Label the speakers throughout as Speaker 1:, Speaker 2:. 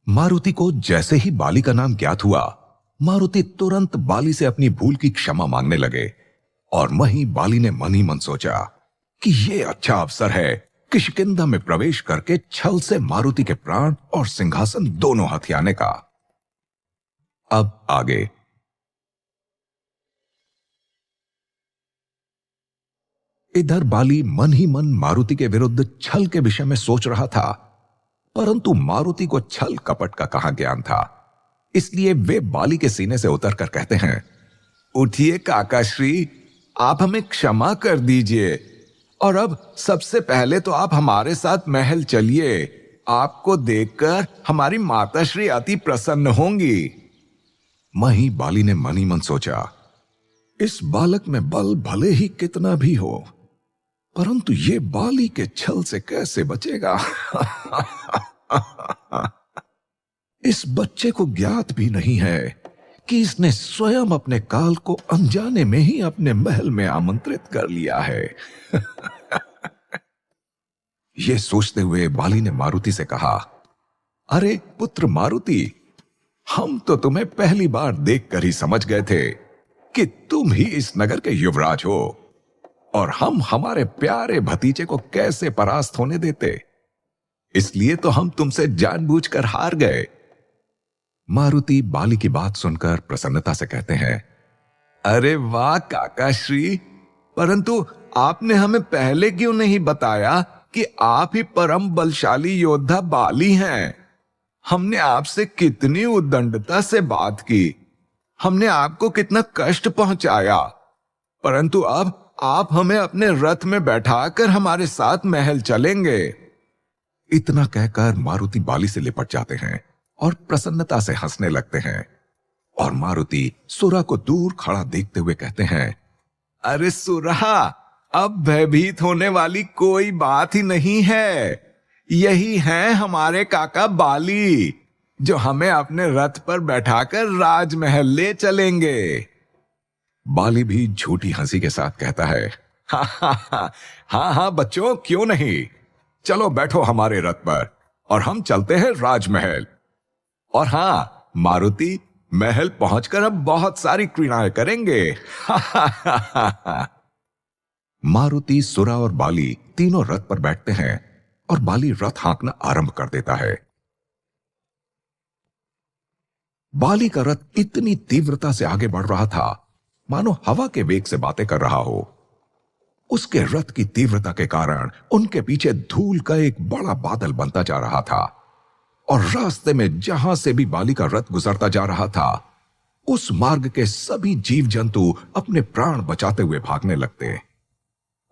Speaker 1: मारुति को जैसे ही बाली का नाम ज्ञात हुआ, मारुति तुरंत बाली से अपनी भूल की क्षमा मांगने लगे। और वहीं बाली ने मन ही मन सोचा कि यह अच्छा अवसर है किष्किंधा में प्रवेश करके छल से मारुति के प्राण और सिंहासन दोनों हथियाने का। अब आगे। इधर बाली मन ही मन मारुति के विरुद्ध छल के विषय में सोच रहा था, परंतु मारुति को छल कपट का कहां ज्ञान था। इसलिए वे बाली के सीने से उतरकर कहते हैं, उठिए काकाश्री, आप हमें क्षमा कर दीजिए और अब सबसे पहले तो आप हमारे साथ महल चलिए। आपको देखकर हमारी माताश्री अति प्रसन्न होंगी। वहीं बाली ने मन ही मन सोचा, इस बालक में बल भले ही कितना भी हो, परंतु ये बाली के छल से कैसे बचेगा। इस बच्चे को ज्ञात भी नहीं है कि इसने स्वयं अपने काल को अनजाने में ही अपने महल में आमंत्रित कर लिया है। यह सोचते हुए बाली ने मारुति से कहा, अरे पुत्र मारुति, हम तो तुम्हें पहली बार देखकर ही समझ गए थे कि तुम ही इस नगर के युवराज हो और हम हमारे प्यारे भतीजे को कैसे परास्त होने देते। इसलिए तो हम तुमसे जानबूझकर हार गए। मारुति बाली की बात सुनकर प्रसन्नता से कहते हैं, अरे वाह काकाश्री, परंतु आपने हमें पहले क्यों नहीं बताया कि आप ही परम बलशाली योद्धा बाली हैं। हमने आपसे कितनी उद्दंडता से बात की, हमने आपको कितना कष्ट पहुंचाया, परंतु अब आप हमें अपने रथ में बैठाकर हमारे साथ महल चलेंगे। इतना कहकर मारुति बाली से लिपट जाते हैं और प्रसन्नता से हंसने लगते हैं। और मारुति सुरा को दूर खड़ा देखते हुए कहते हैं, अरे सुरा, अब भयभीत होने वाली कोई बात ही नहीं है। यही है हमारे काका बाली, जो हमें अपने रथ पर बैठाकर राजमहल ले चलेंगे। बाली भी झूठी हंसी के साथ कहता है, हाँ हाँ बच्चों, क्यों नहीं, चलो बैठो हमारे रथ पर और हम चलते हैं राजमहल। और हाँ मारुति, महल पहुंचकर हम बहुत सारी क्रीड़ाएं करेंगे। मारुति, सुरा और बाली तीनों रथ पर बैठते हैं और बाली रथ हाँकना आरंभ कर देता है। बाली का रथ इतनी तीव्रता से आगे बढ़ रहा था मानो हवा के वेग से बातें कर रहा हो। उसके रथ की तीव्रता के कारण उनके पीछे धूल का एक बड़ा बादल बनता जा रहा था और रास्ते में जहां से भी बाली का रथ गुजरता जा रहा था, उस मार्ग के सभी जीव जंतु अपने प्राण बचाते हुए भागने लगते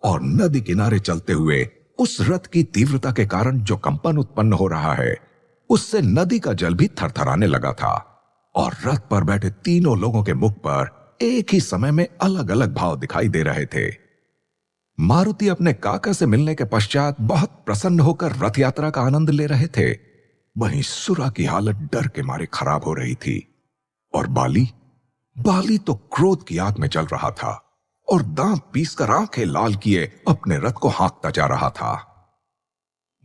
Speaker 1: और नदी किनारे चलते हुए उस रथ की तीव्रता के कारण जो कंपन उत्पन्न हो रहा है, उससे नदी का जल भी थरथराने लगा था। और रथ पर बैठे तीनों लोगों के मुख पर एक ही समय में अलग अलग भाव दिखाई दे रहे थे। मारुति अपने काका से मिलने के पश्चात बहुत प्रसन्न होकर रथ यात्रा का आनंद ले रहे थे। वहीं सुरा की हालत डर के मारे खराब हो रही थी और बाली तो क्रोध की आग में जल रहा था और दांत पीसकर आंखें लाल किए अपने रथ को हाँकता जा रहा था।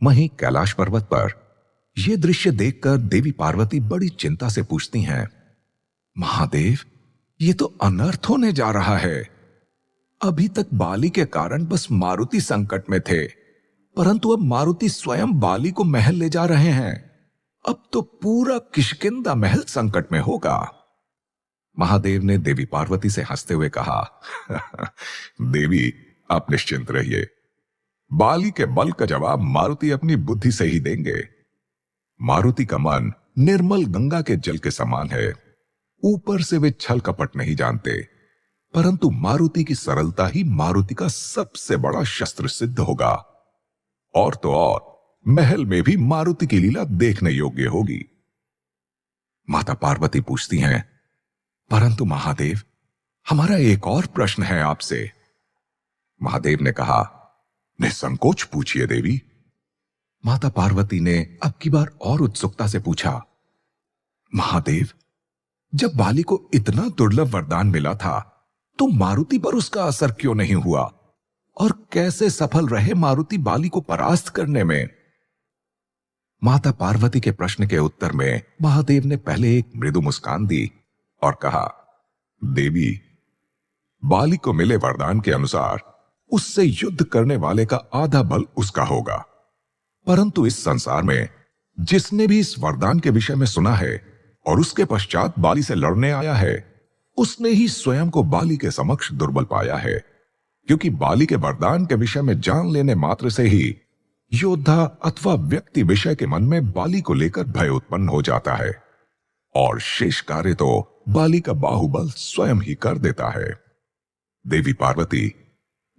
Speaker 1: वहीं कैलाश पर्वत पर यह दृश्य देखकर देवी पार्वती बड़ी चिंता से पूछती हैं, महादेव, ये तो अनर्थ होने जा रहा है। अभी तक बाली के कारण बस मारुति संकट में थे, परंतु अब मारुति स्वयं बाली को महल ले जा रहे हैं। अब तो पूरा किष्किंधा महल संकट में होगा। महादेव ने देवी पार्वती से हंसते हुए कहा, देवी, आप निश्चिंत रहिए, बाली के बल का जवाब मारुति अपनी बुद्धि से ही देंगे। मारुति का मन निर्मल गंगा के जल के समान है। ऊपर से वे छल कपट नहीं जानते, परंतु मारुति की सरलता ही मारुति का सबसे बड़ा शस्त्र सिद्ध होगा। और तो और महल में भी मारुति की लीला देखने योग्य होगी। माता पार्वती पूछती हैं, परंतु महादेव, हमारा एक और प्रश्न है आपसे। महादेव ने कहा, निसंकोच पूछिए देवी। माता पार्वती ने अब की बार और उत्सुकता से पूछा, महादेव, जब बाली को इतना दुर्लभ वरदान मिला था तो मारुति पर उसका असर क्यों नहीं हुआ और कैसे सफल रहे मारुति बाली को परास्त करने में? माता पार्वती के प्रश्न के उत्तर में महादेव ने पहले एक मृदु मुस्कान दी और कहा, देवी, बाली को मिले वरदान के अनुसार उससे युद्ध करने वाले का आधा बल उसका होगा। परंतु इस संसार में जिसने भी इस वरदान के विषय में सुना है और उसके पश्चात बाली से लड़ने आया है, उसने ही स्वयं को बाली के समक्ष दुर्बल पाया है, क्योंकि बाली के वरदान के विषय में जान लेने मात्र से ही योद्धा अथवा व्यक्ति विषय के मन में बाली को लेकर भय उत्पन्न हो जाता है और शेष कार्य तो बाली का बाहुबल स्वयं ही कर देता है। देवी पार्वती,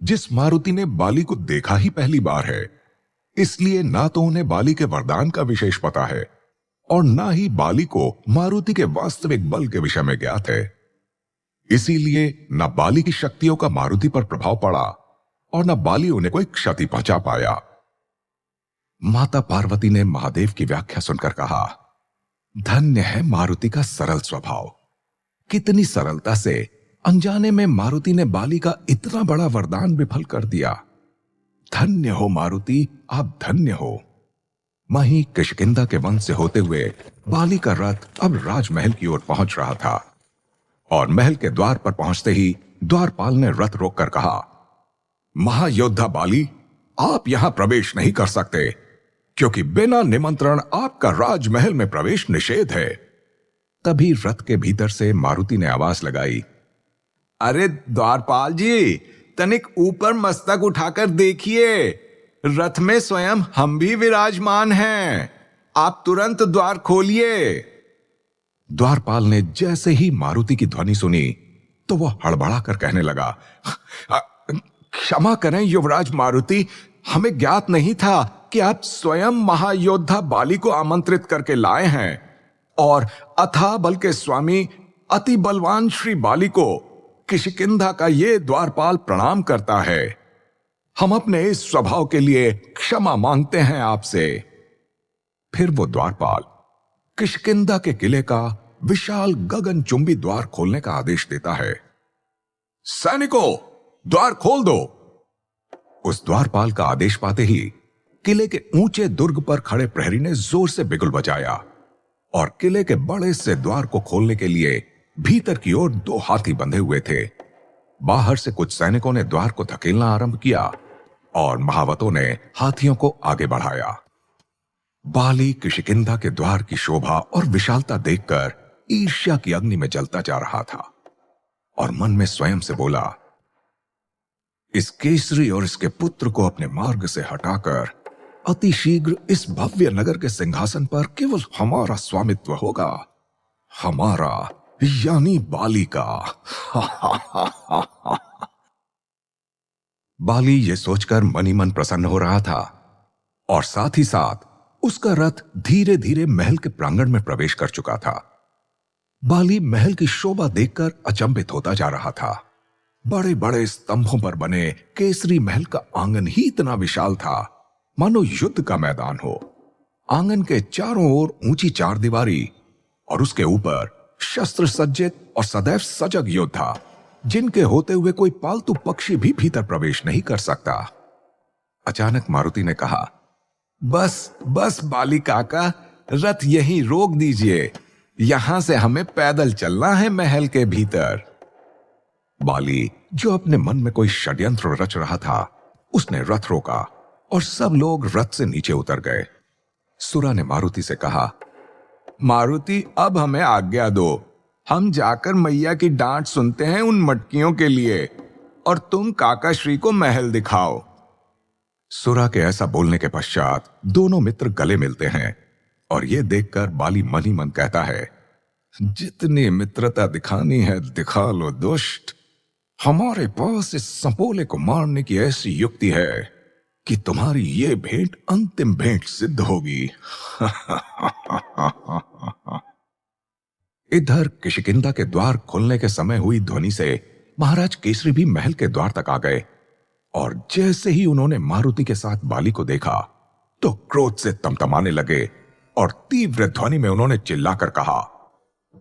Speaker 1: जिस मारुति ने बाली को देखा ही पहली बार है, इसलिए ना तो उन्हें बाली के वरदान का विशेष पता है और ना ही बाली को मारुति के वास्तविक बल के विषय में ज्ञात है। इसीलिए न बाली की शक्तियों का मारुति पर प्रभाव पड़ा और न बाली उन्हें कोई क्षति पहुंचा पाया। माता पार्वती ने महादेव की व्याख्या सुनकर कहा, धन्य है मारुति का सरल स्वभाव। कितनी सरलता से अनजाने में मारुति ने बाली का इतना बड़ा वरदान विफल कर दिया। धन्य हो मारुति, आप धन्य हो। वहीं किष्किंधा के वन से होते हुए बाली का रथ अब राजमहल की ओर पहुंच रहा था और महल के द्वार पर पहुंचते ही द्वारपाल ने रथ रोककर कहा, महायोद्धा बाली, आप यहां प्रवेश नहीं कर सकते, क्योंकि बिना निमंत्रण आपका राजमहल में प्रवेश निषेध है। तभी रथ के भीतर से मारुति ने आवाज लगाई,
Speaker 2: अरे द्वारपाल जी, तनिक ऊपर मस्तक उठाकर देखिए, रथ में स्वयं हम भी विराजमान हैं। आप तुरंत द्वार खोलिए।
Speaker 1: द्वारपाल ने जैसे ही मारुति की ध्वनि सुनी तो वह हड़बड़ा कर कहने लगा,
Speaker 2: क्षमा करें युवराज मारुति, हमें ज्ञात नहीं था कि आप स्वयं महायोद्धा बाली को आमंत्रित करके लाए हैं और अथाह बल के स्वामी अति बलवान श्री बाली को किष्किंधा का ये द्वारपाल प्रणाम करता है। हम अपने इस स्वभाव के लिए क्षमा मांगते हैं आपसे।
Speaker 1: फिर वो द्वारपाल किष्किंधा के किले का विशाल गगनचुंबी द्वार खोलने का आदेश देता है।
Speaker 2: सैनिकों, द्वार खोल दो।
Speaker 1: उस द्वारपाल का आदेश पाते ही किले के ऊंचे दुर्ग पर खड़े प्रहरी ने जोर से बिगुल बजाया और किले के बड़े से द्वार को खोलने के लिए भीतर की ओर 2 हाथी बंधे हुए थे। बाहर से कुछ सैनिकों ने द्वार को धकेलना आरंभ किया और महावतों ने हाथियों को आगे बढ़ाया। बाली किष्किंधा के द्वार की शोभा और विशालता देखकर ईर्ष्या की अग्नि में जलता जा रहा था और मन में स्वयं से बोला, इस केसरी और इसके पुत्र को अपने मार्ग से हटाकर अति शीघ्र इस भव्य नगर के सिंहासन पर केवल हमारा स्वामित्व होगा, हमारा यानी बाली का। बाली ये सोचकर मन ही मन प्रसन्न हो रहा था और साथ ही साथ उसका रथ धीरे धीरे महल के प्रांगण में प्रवेश कर चुका था। बाली महल की शोभा देखकर अचंभित होता जा रहा था। बड़े बड़े स्तंभों पर बने केसरी महल का आंगन ही इतना विशाल था मानो युद्ध का मैदान हो। आंगन के चारों ओर ऊंची 4 दीवारी और उसके ऊपर शस्त्र सज्जित और सदैव सजग योद्धा, जिनके होते हुए कोई पालतू पक्षी भी भीतर प्रवेश नहीं कर सकता। अचानक मारुति ने कहा,
Speaker 2: बस बस बाली काका, रथ यहीं रोक दीजिए, यहां से हमें पैदल चलना है महल के भीतर।
Speaker 1: बाली, जो अपने मन में कोई षड्यंत्र रच रहा था, उसने रथ रोका और सब लोग रथ से नीचे उतर गए। सुरा ने मारुति से कहा,
Speaker 2: मारुति, अब हमें आज्ञा दो, हम जाकर मैया की डांट सुनते हैं उन मटकियों के लिए और तुम काका श्री को महल दिखाओ।
Speaker 1: सुरा के ऐसा बोलने के पश्चात दोनों मित्र गले मिलते हैं और यह देखकर बाली मन ही मन कहता है, जितनी मित्रता दिखानी है दिखा लो दुष्ट। हमारे पास इस सपोले को मारने की ऐसी युक्ति है कि तुम्हारी ये भेंट अंतिम भेंट सिद्ध होगी। इधर किष्किंधा के द्वार खुलने के समय हुई ध्वनि से महाराज केसरी भी महल के द्वार तक आ गए और जैसे ही उन्होंने मारुति के साथ बाली को देखा तो क्रोध से तमतमाने लगे और तीव्र ध्वनि में उन्होंने चिल्लाकर कहा,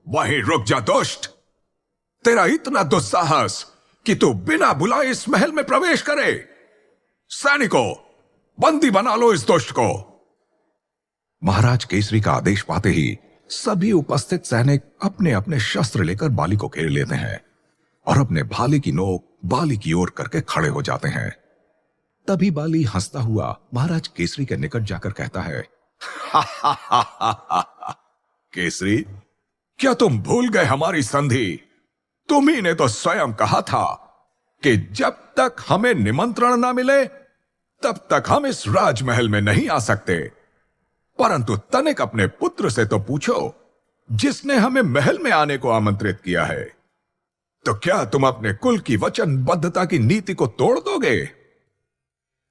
Speaker 1: वहीं रुक जा दुष्ट, तेरा इतना दुस्साहस कि तू बिना बुलाए इस महल में प्रवेश करे। सैनिकों, बंदी बना लो इस दुष्ट को। महाराज केसरी का आदेश पाते ही सभी उपस्थित सैनिक अपने अपने शस्त्र लेकर बाली को घेर लेते हैं और अपने भाले की नोक बाली की ओर करके खड़े हो जाते हैं। तभी बाली हंसता हुआ महाराज केसरी के निकट जाकर कहता है, केसरी, क्या तुम भूल गए हमारी संधि? तुम्ही ने तो स्वयं कहा था कि जब तक हमें निमंत्रण ना मिले तब तक हम इस राजमहल में नहीं आ सकते। परंतु तनिक अपने पुत्र से तो पूछो, जिसने हमें महल में आने को आमंत्रित किया है। तो क्या तुम अपने कुल की वचनबद्धता की नीति को तोड़ दोगे?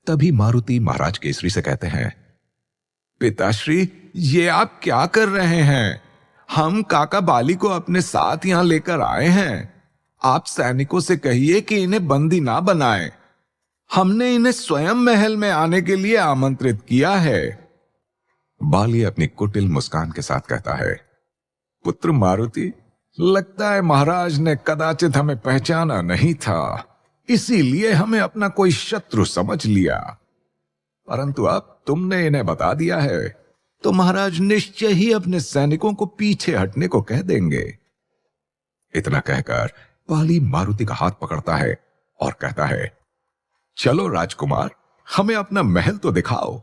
Speaker 1: तभी मारुति महाराज केसरी से कहते हैं, पिताश्री, ये आप क्या कर रहे हैं? हम काका बाली को अपने साथ यहां लेकर आए हैं। आप सैनिकों से कहिए कि इन्हें बंदी ना बनाएं। हमने इन्हें स्वयं महल में आने के लिए आमंत्रित किया है। बाली अपनी कुटिल मुस्कान के साथ कहता है, पुत्र मारुति, लगता है महाराज ने कदाचित हमें पहचाना नहीं था, इसीलिए हमें अपना कोई शत्रु समझ लिया। परंतु अब तुमने इन्हें बता दिया है तो महाराज निश्चय ही अपने सैनिकों को पीछे हटने को कह देंगे। इतना कहकर बाली मारुति का हाथ पकड़ता है और कहता है, चलो राजकुमार, हमें अपना महल तो दिखाओ।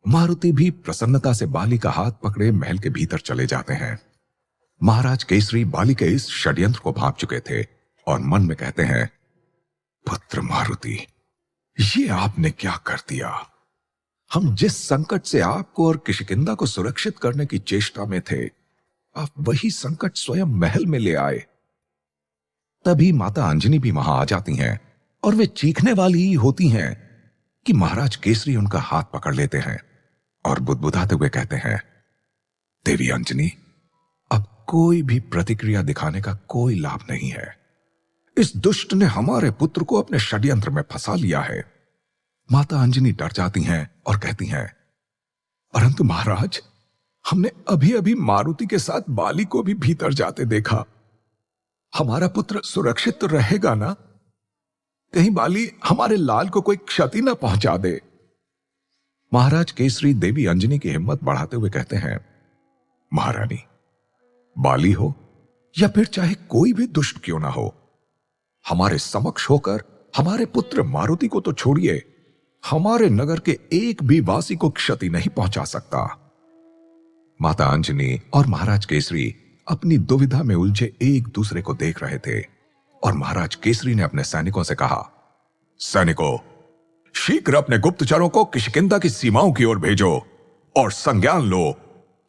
Speaker 1: मारुति भी प्रसन्नता से बाली का हाथ पकड़े महल के भीतर चले जाते हैं। महाराज केसरी बाली के इस षड्यंत्र को भांप चुके थे और मन में कहते हैं, पुत्र मारुति, ये आपने क्या कर दिया? हम जिस संकट से आपको और किष्किंधा को सुरक्षित करने की चेष्टा में थे, आप वही संकट स्वयं महल में ले आए। तभी माता अंजनी भी वहां आ जाती हैं और वे चीखने वाली ही होती हैं कि महाराज केसरी उनका हाथ पकड़ लेते हैं और बुदबुदाते हुए कहते हैं, देवी अंजनी, अब कोई भी प्रतिक्रिया दिखाने का कोई लाभ नहीं है। इस दुष्ट ने हमारे पुत्र को अपने षड्यंत्र में फंसा लिया है। माता अंजनी डर जाती हैं और कहती हैं, परंतु महाराज, हमने अभी अभी मारुति के साथ बाली को भी भीतर जाते देखा। हमारा पुत्र सुरक्षित तो रहेगा ना? कहीं बाली हमारे लाल को कोई क्षति न पहुंचा दे। महाराज केसरी देवी अंजनी की हिम्मत बढ़ाते हुए कहते हैं, महारानी, बाली हो या फिर चाहे कोई भी दुष्ट क्यों ना हो, हमारे समक्ष होकर हमारे पुत्र मारुति को तो छोड़िए, हमारे नगर के एक भी वासी को क्षति नहीं पहुंचा सकता। माता अंजनी और महाराज केसरी अपनी दुविधा में उलझे एक दूसरे को देख रहे थे और महाराज केसरी ने अपने सैनिकों से कहा, सैनिकों, शीघ्र अपने गुप्तचरों को किष्किंधा की सीमाओं की ओर भेजो और संज्ञान लो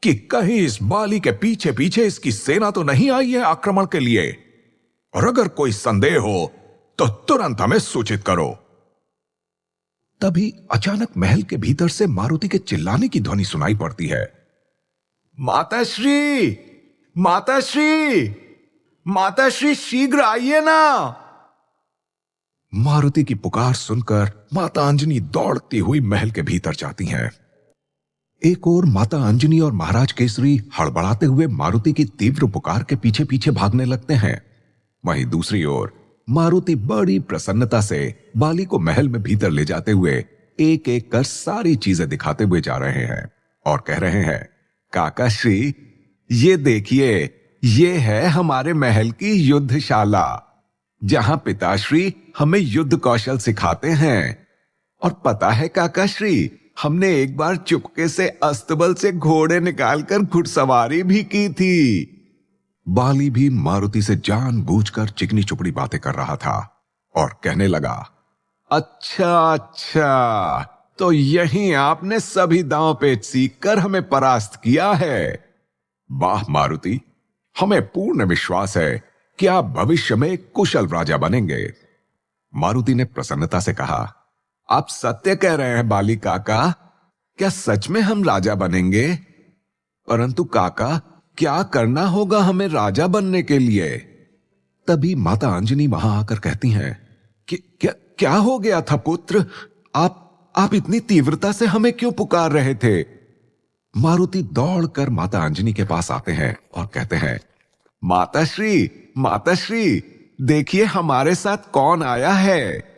Speaker 1: कि कहीं इस बाली के पीछे पीछे इसकी सेना तो नहीं आई है आक्रमण के लिए, और अगर कोई संदेह हो तो तुरंत हमें सूचित करो। तभी अचानक महल के भीतर से मारुति के चिल्लाने की ध्वनि सुनाई पड़ती है, माताश्री, माताश्री, माताश्री, शीघ्र आइए ना। मारुति की पुकार सुनकर माता अंजनी दौड़ती हुई महल के भीतर जाती हैं। एक ओर माता अंजनी और महाराज केसरी हड़बड़ाते हुए मारुति की तीव्र पुकार के पीछे पीछे भागने लगते हैं। वहीं दूसरी ओर मारुति बड़ी प्रसन्नता से बाली को महल में भीतर ले जाते हुए एक एक कर सारी चीजें दिखाते हुए जा रहे हैं और कह रहे हैं, काका श्री, ये देखिए, ये है हमारे महल की युद्धशाला, जहां पिताश्री हमें युद्ध कौशल सिखाते हैं। और पता है काका श्री, हमने एक बार चुपके से अस्तबल से घोड़े निकालकर घुड़सवारी भी की थी। बाली भी मारुति से जानबूझकर चिकनी चुपड़ी बातें कर रहा था और कहने लगा, अच्छा अच्छा, तो यहीं आपने सभी दांव पेच सीख कर हमें परास्त किया है। वाह मारुति, हमें पूर्ण विश्वास है कि आप भविष्य में एक कुशल राजा बनेंगे। मारुति ने प्रसन्नता से कहा, आप सत्य कह रहे हैं बाली काका, क्या सच में हम राजा बनेंगे? परंतु काका, क्या करना होगा हमें राजा बनने के लिए? तभी माता अंजनी वहां आकर कहती हैं कि क्या हो गया था पुत्र? आप इतनी तीव्रता से हमें क्यों पुकार रहे थे? मारुति दौड़कर माता अंजनी के पास आते हैं और कहते हैं, माताश्री, माताश्री, देखिए हमारे साथ कौन आया है।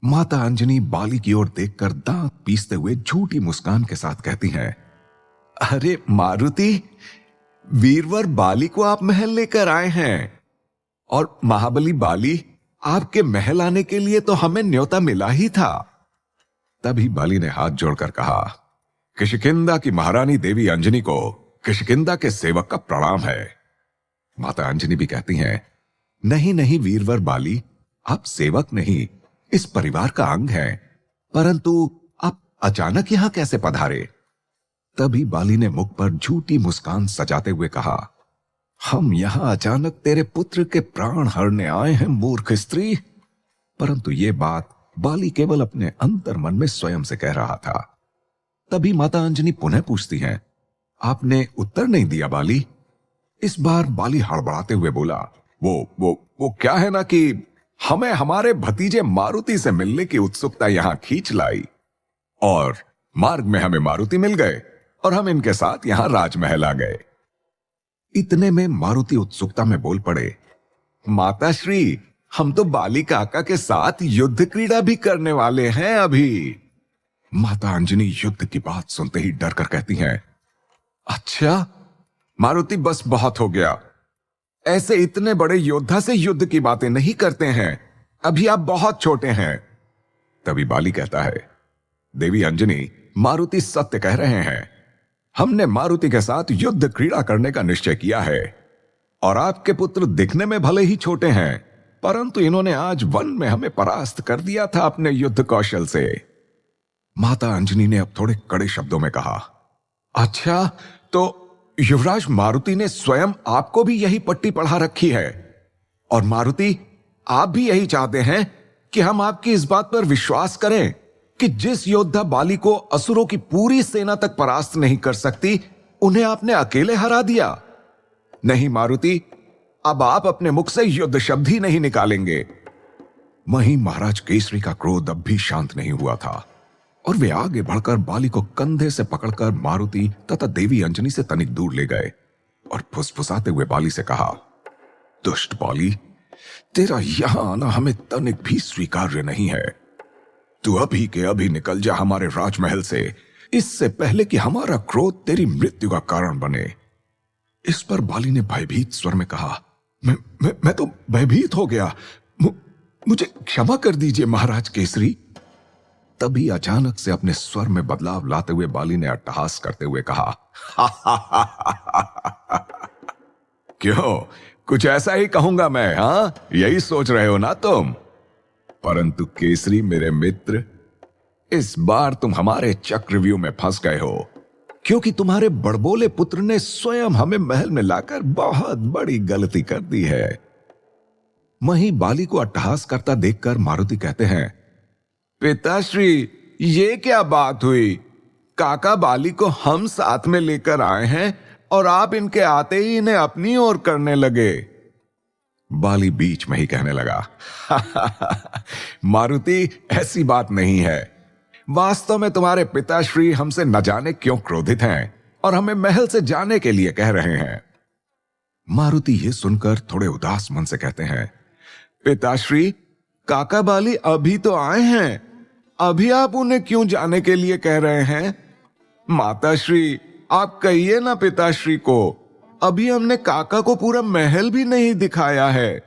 Speaker 1: माता अंजनी बाली की ओर देखकर दांत पीसते हुए झूठी मुस्कान के साथ कहती हैं,
Speaker 2: अरे मारुति, वीरवर बाली को आप महल लेकर आए हैं, और महाबली बाली, आपके महल आने के लिए तो हमें न्योता मिला ही था। तभी बाली ने हाथ जोड़कर कहा, किष्किंधा की महारानी देवी अंजनी को किष्किंधा के सेवक का प्रणाम है। माता अंजनी भी कहती हैं, नहीं नहीं वीरवर बाली, आप सेवक नहीं, इस परिवार का अंग हैं, परंतु आप अचानक यहां कैसे पधारे? तभी बाली ने मुख पर झूठी मुस्कान सजाते हुए कहा, हम यहां अचानक तेरे पुत्र के प्राण हरने आए हैं मूर्ख स्त्री। परंतु यह बात बाली केवल अपने अंतर मन में स्वयं से कह रहा था। तभी माता अंजनी पुनः पूछती हैं, आपने उत्तर नहीं दिया बाली? इस बार बाली हड़बड़ाते हुए बोला, वो क्या है ना कि हमें हमारे भतीजे मारुति से मिलने की उत्सुकता यहां खींच लाई, और मार्ग में हमें मारुति मिल गए और हम इनके साथ यहां राजमहल आ गए। इतने में मारुति उत्सुकता में बोल पड़े, माता श्री, हम तो बाली काका के साथ युद्ध क्रीड़ा भी करने वाले हैं अभी। माता अंजनी युद्ध की बात सुनते ही डर कर कहती हैं, अच्छा मारुति, बस बहुत हो गया, ऐसे इतने बड़े योद्धा से युद्ध की बातें नहीं करते हैं, अभी आप बहुत छोटे हैं। तभी बाली कहता है, देवी अंजनी, मारुति सत्य कह रहे हैं, हमने मारुति के साथ युद्ध क्रीड़ा करने का निश्चय किया है, और आपके पुत्र दिखने में भले ही छोटे हैं, परंतु इन्होंने आज वन में हमें परास्त कर दिया था अपने युद्ध कौशल से। माता अंजनी ने अब थोड़े कड़े शब्दों में कहा, अच्छा, तो युवराज मारुति ने स्वयं आपको भी यही पट्टी पढ़ा रखी है, और मारुति, आप भी यही चाहते हैं कि हम आपकी इस बात पर विश्वास करें कि जिस योद्धा बाली को असुरों की पूरी सेना तक परास्त नहीं कर सकती, उन्हें आपने अकेले हरा दिया। नहीं मारुति, अब आप अपने मुख से युद्ध शब्द ही नहीं निकालेंगे। वहीं महाराज केसरी का क्रोध अब भी शांत नहीं हुआ था, और वे आगे बढ़कर बाली को कंधे से पकड़कर मारुति तथा देवी अंजनी से तनिक दूर ले गए, और फुसफुसाते हुए बाली से कहा, दुष्ट बाली, तेरा यहां आना हमें तनिक भी स्वीकार्य नहीं है। तू अभी के अभी निकल जा हमारे राजमहल से, इससे पहले कि हमारा क्रोध तेरी मृत्यु का कारण बने। इस पर बाली ने भयभीत स्वर में कहा, मैं तो भयभीत हो गया, मुझे क्षमा कर दीजिए महाराज केसरी। तभी अचानक से अपने स्वर में बदलाव लाते हुए बाली ने अट्टहास करते हुए कहा, क्यों, कुछ ऐसा ही कहूंगा मैं, हाँ? यही सोच रहे हो ना तुम? परंतु केसरी मेरे मित्र, इस बार तुम हमारे चक्रव्यूह में फंस गए हो, क्योंकि तुम्हारे बड़बोले पुत्र ने स्वयं हमें महल में लाकर बहुत बड़ी गलती कर दी है। वहीं बाली को अट्टहास करता देखकर मारुति कहते हैं, पिताश्री, ये क्या बात हुई? काका बाली को हम साथ में लेकर आए हैं, और आप इनके आते ही इन्हें अपनी ओर करने लगे। बाली बीच में ही कहने लगा, मारुति, ऐसी बात नहीं है। वास्तव में तुम्हारे पिताश्री हमसे न जाने क्यों क्रोधित हैं, और हमें महल से जाने के लिए कह रहे हैं। मारुति ये सुनकर थोड़े उदास मन से कहते हैं, पिताश्री, काका बाली अभी तो आए हैं, अभी आप उन्हें क्यों जाने के लिए कह रहे हैं? माताश्री, आप कहिए ना पिताश्री को, अभी हमने काका को पूरा महल भी नहीं दिखाया है।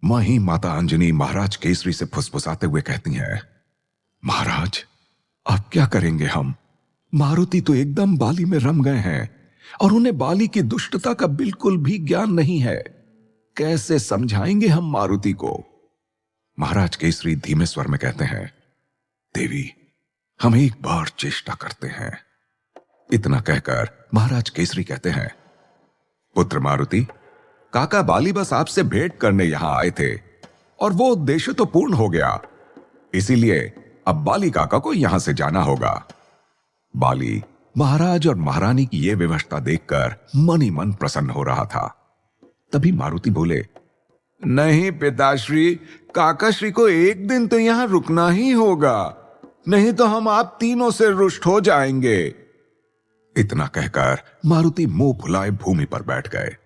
Speaker 2: वहीं माता अंजनी महाराज केसरी से फुसफुसाते हुए कहती हैं, महाराज, अब क्या करेंगे हम? मारुति तो एकदम बाली में रम गए हैं, और उन्हें बाली की दुष्टता का बिल्कुल भी ज्ञान नहीं है। कैसे समझाएंगे हम मारुति को? महाराज केसरी धीमे स्वर में कहते हैं, देवी, हम एक बार चेष्टा करते हैं। इतना कहकर महाराज केसरी कहते हैं, पुत्र मारुति, काका बाली बस आपसे भेंट करने यहां आए थे, और वो उद्देश्य तो पूर्ण हो गया, इसीलिए अब बाली काका को यहां से जाना होगा। बाली महाराज और महारानी की यह व्यवस्था देखकर मन ही मन प्रसन्न हो रहा था। तभी मारुति बोले, नहीं पिताश्री, काकाश्री को एक दिन तो यहां रुकना ही होगा, नहीं तो हम आप तीनों से रुष्ट हो जाएंगे। इतना कहकर मारुति मुंह फुलाए भूमि पर बैठ गए।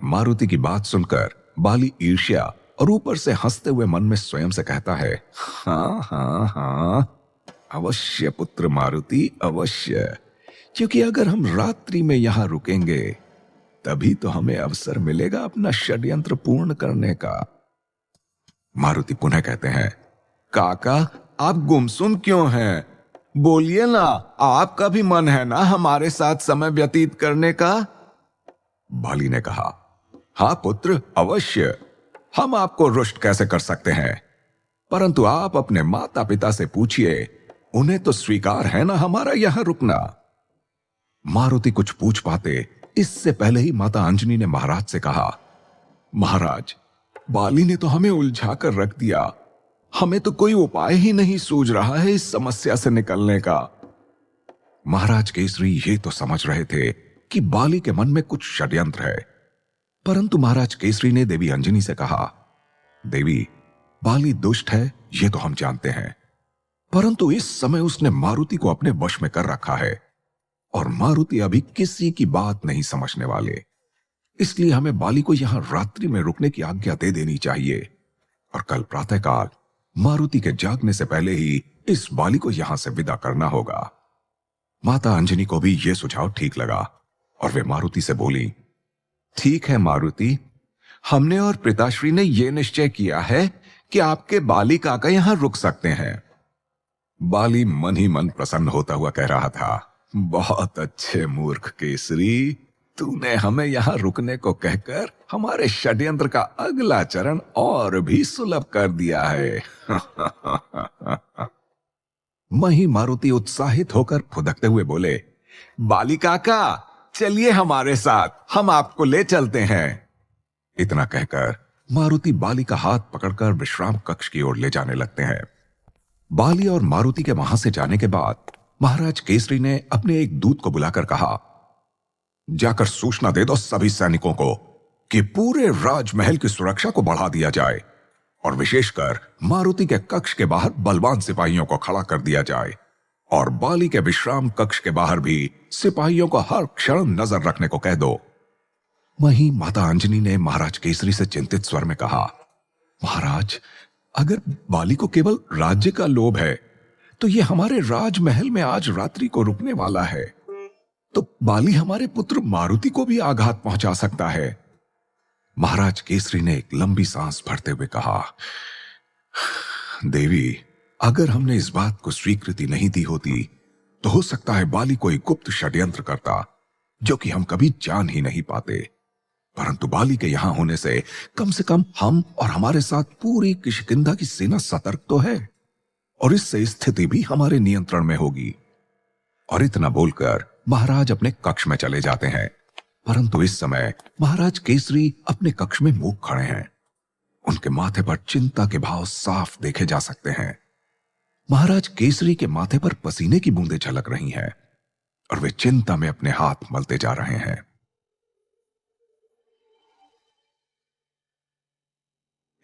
Speaker 2: मारुति की बात सुनकर बाली ईर्ष्या और ऊपर से हंसते हुए मन में स्वयं से कहता है, हाँ हाँ हाँ, अवश्य पुत्र मारुति, अवश्य।
Speaker 1: क्योंकि अगर हम रात्रि में यहां रुकेंगे तभी तो हमें अवसर मिलेगा अपना षड्यंत्र पूर्ण करने का।
Speaker 2: मारुति पुनः कहते हैं, काका आप गुमसुम क्यों हैं? बोलिए ना, आपका भी मन है ना हमारे साथ समय व्यतीत करने का? बाली ने कहा, हां पुत्र, अवश्य। हम आपको रुष्ट कैसे कर सकते हैं? परंतु आप अपने माता पिता से पूछिए, उन्हें तो स्वीकार है ना हमारा यहां रुकना। मारुति कुछ पूछ पाते इससे पहले ही माता अंजनी ने महाराज से कहा, महाराज, बाली ने तो हमें उलझा कर रख दिया। हमें तो कोई उपाय ही नहीं सूझ रहा है इस समस्या से निकलने का। महाराज केसरी ये तो समझ रहे थे कि बाली के मन में कुछ षड्यंत्र है, परंतु महाराज केसरी ने देवी अंजनी से कहा, देवी, बाली दुष्ट है ये तो हम जानते हैं, परंतु इस समय उसने मारुति को अपने वश में कर रखा है और मारुति अभी किसी की बात नहीं समझने वाले। इसलिए हमें बाली को यहां रात्रि में रुकने की आज्ञा दे देनी चाहिए और कल प्रातःकाल मारुति के जागने से पहले ही इस बाली को यहां से विदा करना होगा। माता अंजनी को भी यह सुझाव ठीक लगा और वे मारुति से बोली, ठीक है मारुति, हमने और पिताश्री ने यह निश्चय किया है कि आपके बाली काका यहां रुक सकते हैं। बाली मन ही मन प्रसन्न होता हुआ कह रहा था, बहुत अच्छे मूर्ख केसरी, तूने हमें यहां रुकने को कहकर हमारे षड्यंत्र का अगला चरण और भी सुलभ कर दिया है। मही मारुति उत्साहित होकर फुदकते हुए बोले, बाली काका चलिए हमारे साथ, हम आपको ले चलते हैं। इतना कहकर मारुति बाली का हाथ पकड़कर विश्राम कक्ष की ओर ले जाने लगते हैं। बाली और मारुति के वहां से जाने के बाद महाराज केसरी ने अपने एक दूत को बुलाकर कहा, जाकर सूचना दे दो सभी सैनिकों को कि पूरे राजमहल की सुरक्षा को बढ़ा दिया जाए और विशेषकर मारुति के कक्ष के बाहर बलवान सिपाहियों को खड़ा कर दिया जाए और बाली के विश्राम कक्ष के बाहर भी सिपाहियों को हर क्षण नजर रखने को कह दो। वहीं माता अंजनी ने महाराज केसरी से चिंतित स्वर में कहा, महाराज, अगर बाली को केवल राज्य का लोभ है तो ये हमारे राजमहल में आज रात्रि को रुकने वाला है, तो बाली हमारे पुत्र मारुति को भी आघात पहुंचा सकता है। महाराज केसरी ने एक लंबी सांस भरते हुए कहा, देवी, अगर हमने इस बात को स्वीकृति नहीं दी होती तो हो सकता है बाली कोई गुप्त षड्यंत्र करता जो कि हम कभी जान ही नहीं पाते, परंतु बाली के यहां होने से कम हम और हमारे साथ पूरी किष्किंधा की सेना सतर्क तो है और इससे स्थिति भी हमारे नियंत्रण में होगी। और इतना बोलकर महाराज अपने कक्ष में चले जाते हैं, परंतु इस समय महाराज केसरी अपने कक्ष में मूक खड़े हैं। उनके माथे पर चिंता के भाव साफ देखे जा सकते हैं। महाराज केसरी के माथे पर पसीने की बूंदें झलक रही हैं और वे चिंता में अपने हाथ मलते जा रहे हैं।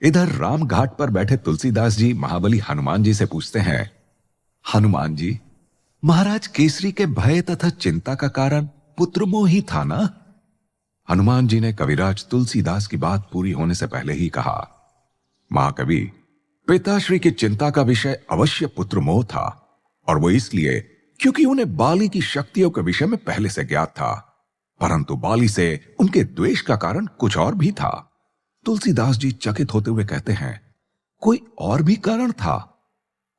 Speaker 2: इधर राम घाट पर बैठे तुलसीदास जी महाबली हनुमान जी से पूछते हैं, हनुमान जी, महाराज केसरी के भय तथा चिंता का कारण पुत्रमोह ही था ना? हनुमान जी ने कविराज तुलसीदास की बात पूरी होने से पहले ही कहा, महाकवि, पिताश्री की चिंता का विषय अवश्य पुत्रमोह था और वो इसलिए क्योंकि उन्हें बाली की शक्तियों के विषय में पहले से ज्ञात था, परंतु बाली से उनके द्वेष का कारण कुछ और भी था। तुलसीदास जी चकित होते हुए कहते हैं, कोई और भी कारण था?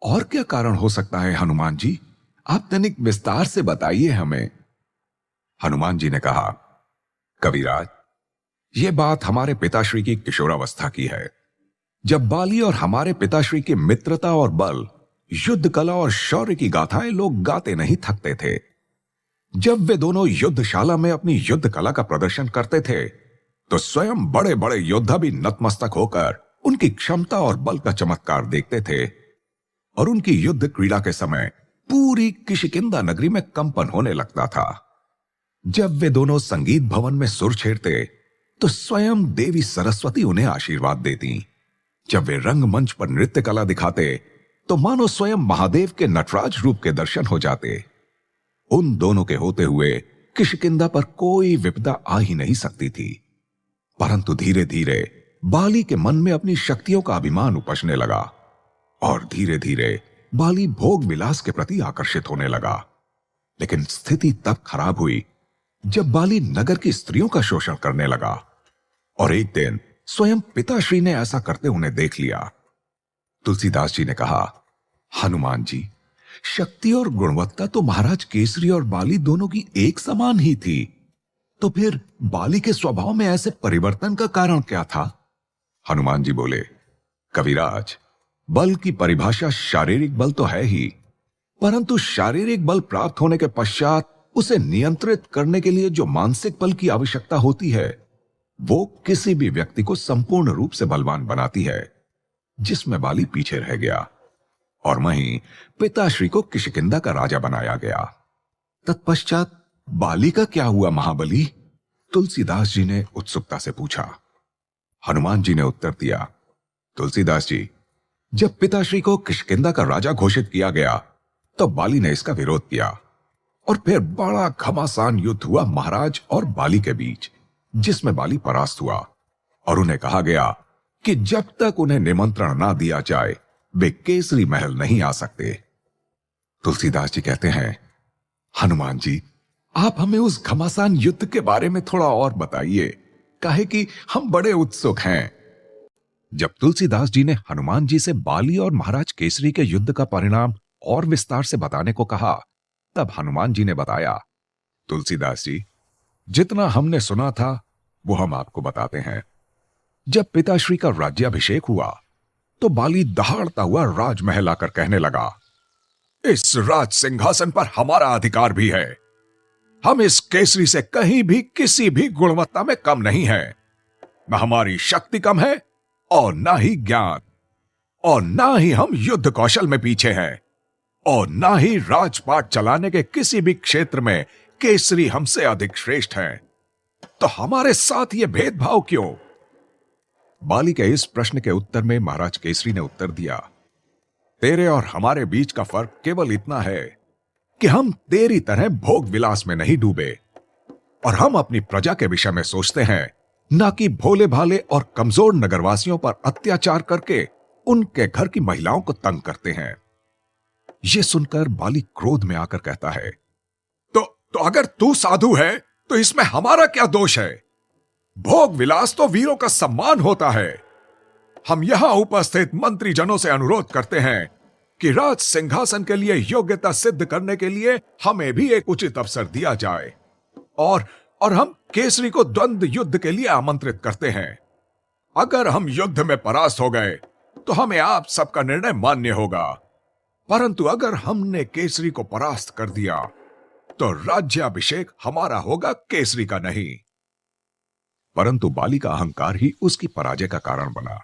Speaker 2: और क्या कारण हो सकता है हनुमान जी? आप तनिक विस्तार से बताइए हमें। हनुमान जी ने कहा, कविराज, यह बात हमारे पिताश्री की किशोरावस्था की है, जब बाली और हमारे पिताश्री की मित्रता और बल, युद्ध कला और शौर्य की गाथाएं लोग गाते नहीं थकते थे। जब वे दोनों युद्धशाला में अपनी युद्ध कला का प्रदर्शन करते थे तो स्वयं बड़े बड़े योद्धा भी नतमस्तक होकर उनकी क्षमता और बल का चमत्कार देखते थे और उनकी युद्ध क्रीड़ा के समय पूरी किष्किंधा नगरी में कंपन होने लगता था। जब वे दोनों संगीत भवन में सुर छेड़ते तो स्वयं देवी सरस्वती उन्हें आशीर्वाद देती। जब वे रंगमंच पर नृत्य कला दिखाते तो मानो स्वयं महादेव के नटराज रूप के दर्शन हो जाते। उन दोनों के होते हुए किष्किंधा पर कोई विपदा आ ही नहीं सकती थी। परंतु धीरे धीरे बाली के मन में अपनी शक्तियों का अभिमान उपजने लगा और धीरे धीरे बाली भोग विलास के प्रति आकर्षित होने लगा।
Speaker 1: लेकिन स्थिति तब खराब हुई जब बाली नगर की स्त्रियों का शोषण करने लगा और एक दिन स्वयं पिताश्री ने ऐसा करते उन्हें देख लिया। तुलसीदास जी ने कहा, हनुमान जी, शक्ति और गुणवत्ता तो महाराज केसरी और बाली दोनों की एक समान ही थी, तो फिर बाली के स्वभाव में ऐसे परिवर्तन का कारण क्या था? हनुमान जी बोले, कविराज, बल की परिभाषा शारीरिक बल तो है ही, परंतु शारीरिक बल प्राप्त होने के पश्चात उसे नियंत्रित करने के लिए जो मानसिक बल की आवश्यकता होती है, वो किसी भी व्यक्ति को संपूर्ण रूप से बलवान बनाती है, जिसमें बाली पीछे रह गया और वहीं पिताश्री को किष्किंधा का राजा बनाया गया। तत्पश्चात बाली का क्या हुआ महाबली? तुलसीदास जी ने उत्सुकता से पूछा। हनुमान जी ने उत्तर दिया, तुलसीदास जी, जब पिताश्री को किष्किंधा का राजा घोषित किया गया तो बाली ने इसका विरोध किया और फिर बड़ा घमासान युद्ध हुआ महाराज और बाली के बीच, जिसमें बाली परास्त हुआ और उन्हें कहा गया कि जब तक उन्हें निमंत्रण ना दिया जाए वे केसरी महल नहीं आ सकते। तुलसीदास जी कहते हैं, हनुमान जी, आप हमें उस घमासान युद्ध के बारे में थोड़ा और बताइए, काहे कि हम बड़े उत्सुक हैं। जब तुलसीदास जी ने हनुमान जी से बाली और महाराज केसरी के युद्ध का परिणाम और विस्तार से बताने को कहा, तब हनुमान जी ने बताया, तुलसीदास जी, जितना हमने सुना था वो हम आपको बताते हैं। जब पिताश्री का राज्याभिषेक हुआ तो बाली दहाड़ता हुआ राजमहल आकर कहने लगा, इस राज सिंहासन पर हमारा अधिकार भी है। हम इस केसरी से कहीं भी किसी भी गुणवत्ता में कम नहीं है। न हमारी शक्ति कम है और ना ही ज्ञान, और ना ही हम युद्ध कौशल में पीछे हैं, और ना ही राजपाट चलाने के किसी भी क्षेत्र में केसरी हमसे अधिक श्रेष्ठ हैं। तो हमारे साथ ये भेदभाव क्यों? बाली के इस प्रश्न के उत्तर में महाराज केसरी ने उत्तर दिया, तेरे और हमारे बीच का फर्क केवल इतना है कि हम तेरी तरह भोग विलास में नहीं डूबे और हम अपनी प्रजा के विषय में सोचते हैं, ना कि भोले भाले और कमजोर नगरवासियों पर अत्याचार करके उनके घर की महिलाओं को तंग करते हैं। यह सुनकर बाली क्रोध में आकर कहता है, तो अगर तू साधु है तो इसमें हमारा क्या दोष है? भोग विलास तो वीरों का सम्मान होता है। हम यहां उपस्थित मंत्री जनों से अनुरोध करते हैं कि राज सिंहासन के लिए योग्यता सिद्ध करने के लिए हमें भी एक उचित अवसर दिया जाए, और हम केसरी को द्वंद्व युद्ध के लिए आमंत्रित करते हैं। अगर हम युद्ध में परास्त हो गए तो हमें आप सबका निर्णय मान्य होगा, परंतु अगर हमने केसरी को परास्त कर दिया तो राज्याभिषेक हमारा होगा, केसरी का नहीं। परंतु बाली का अहंकार ही उसकी पराजय का कारण बना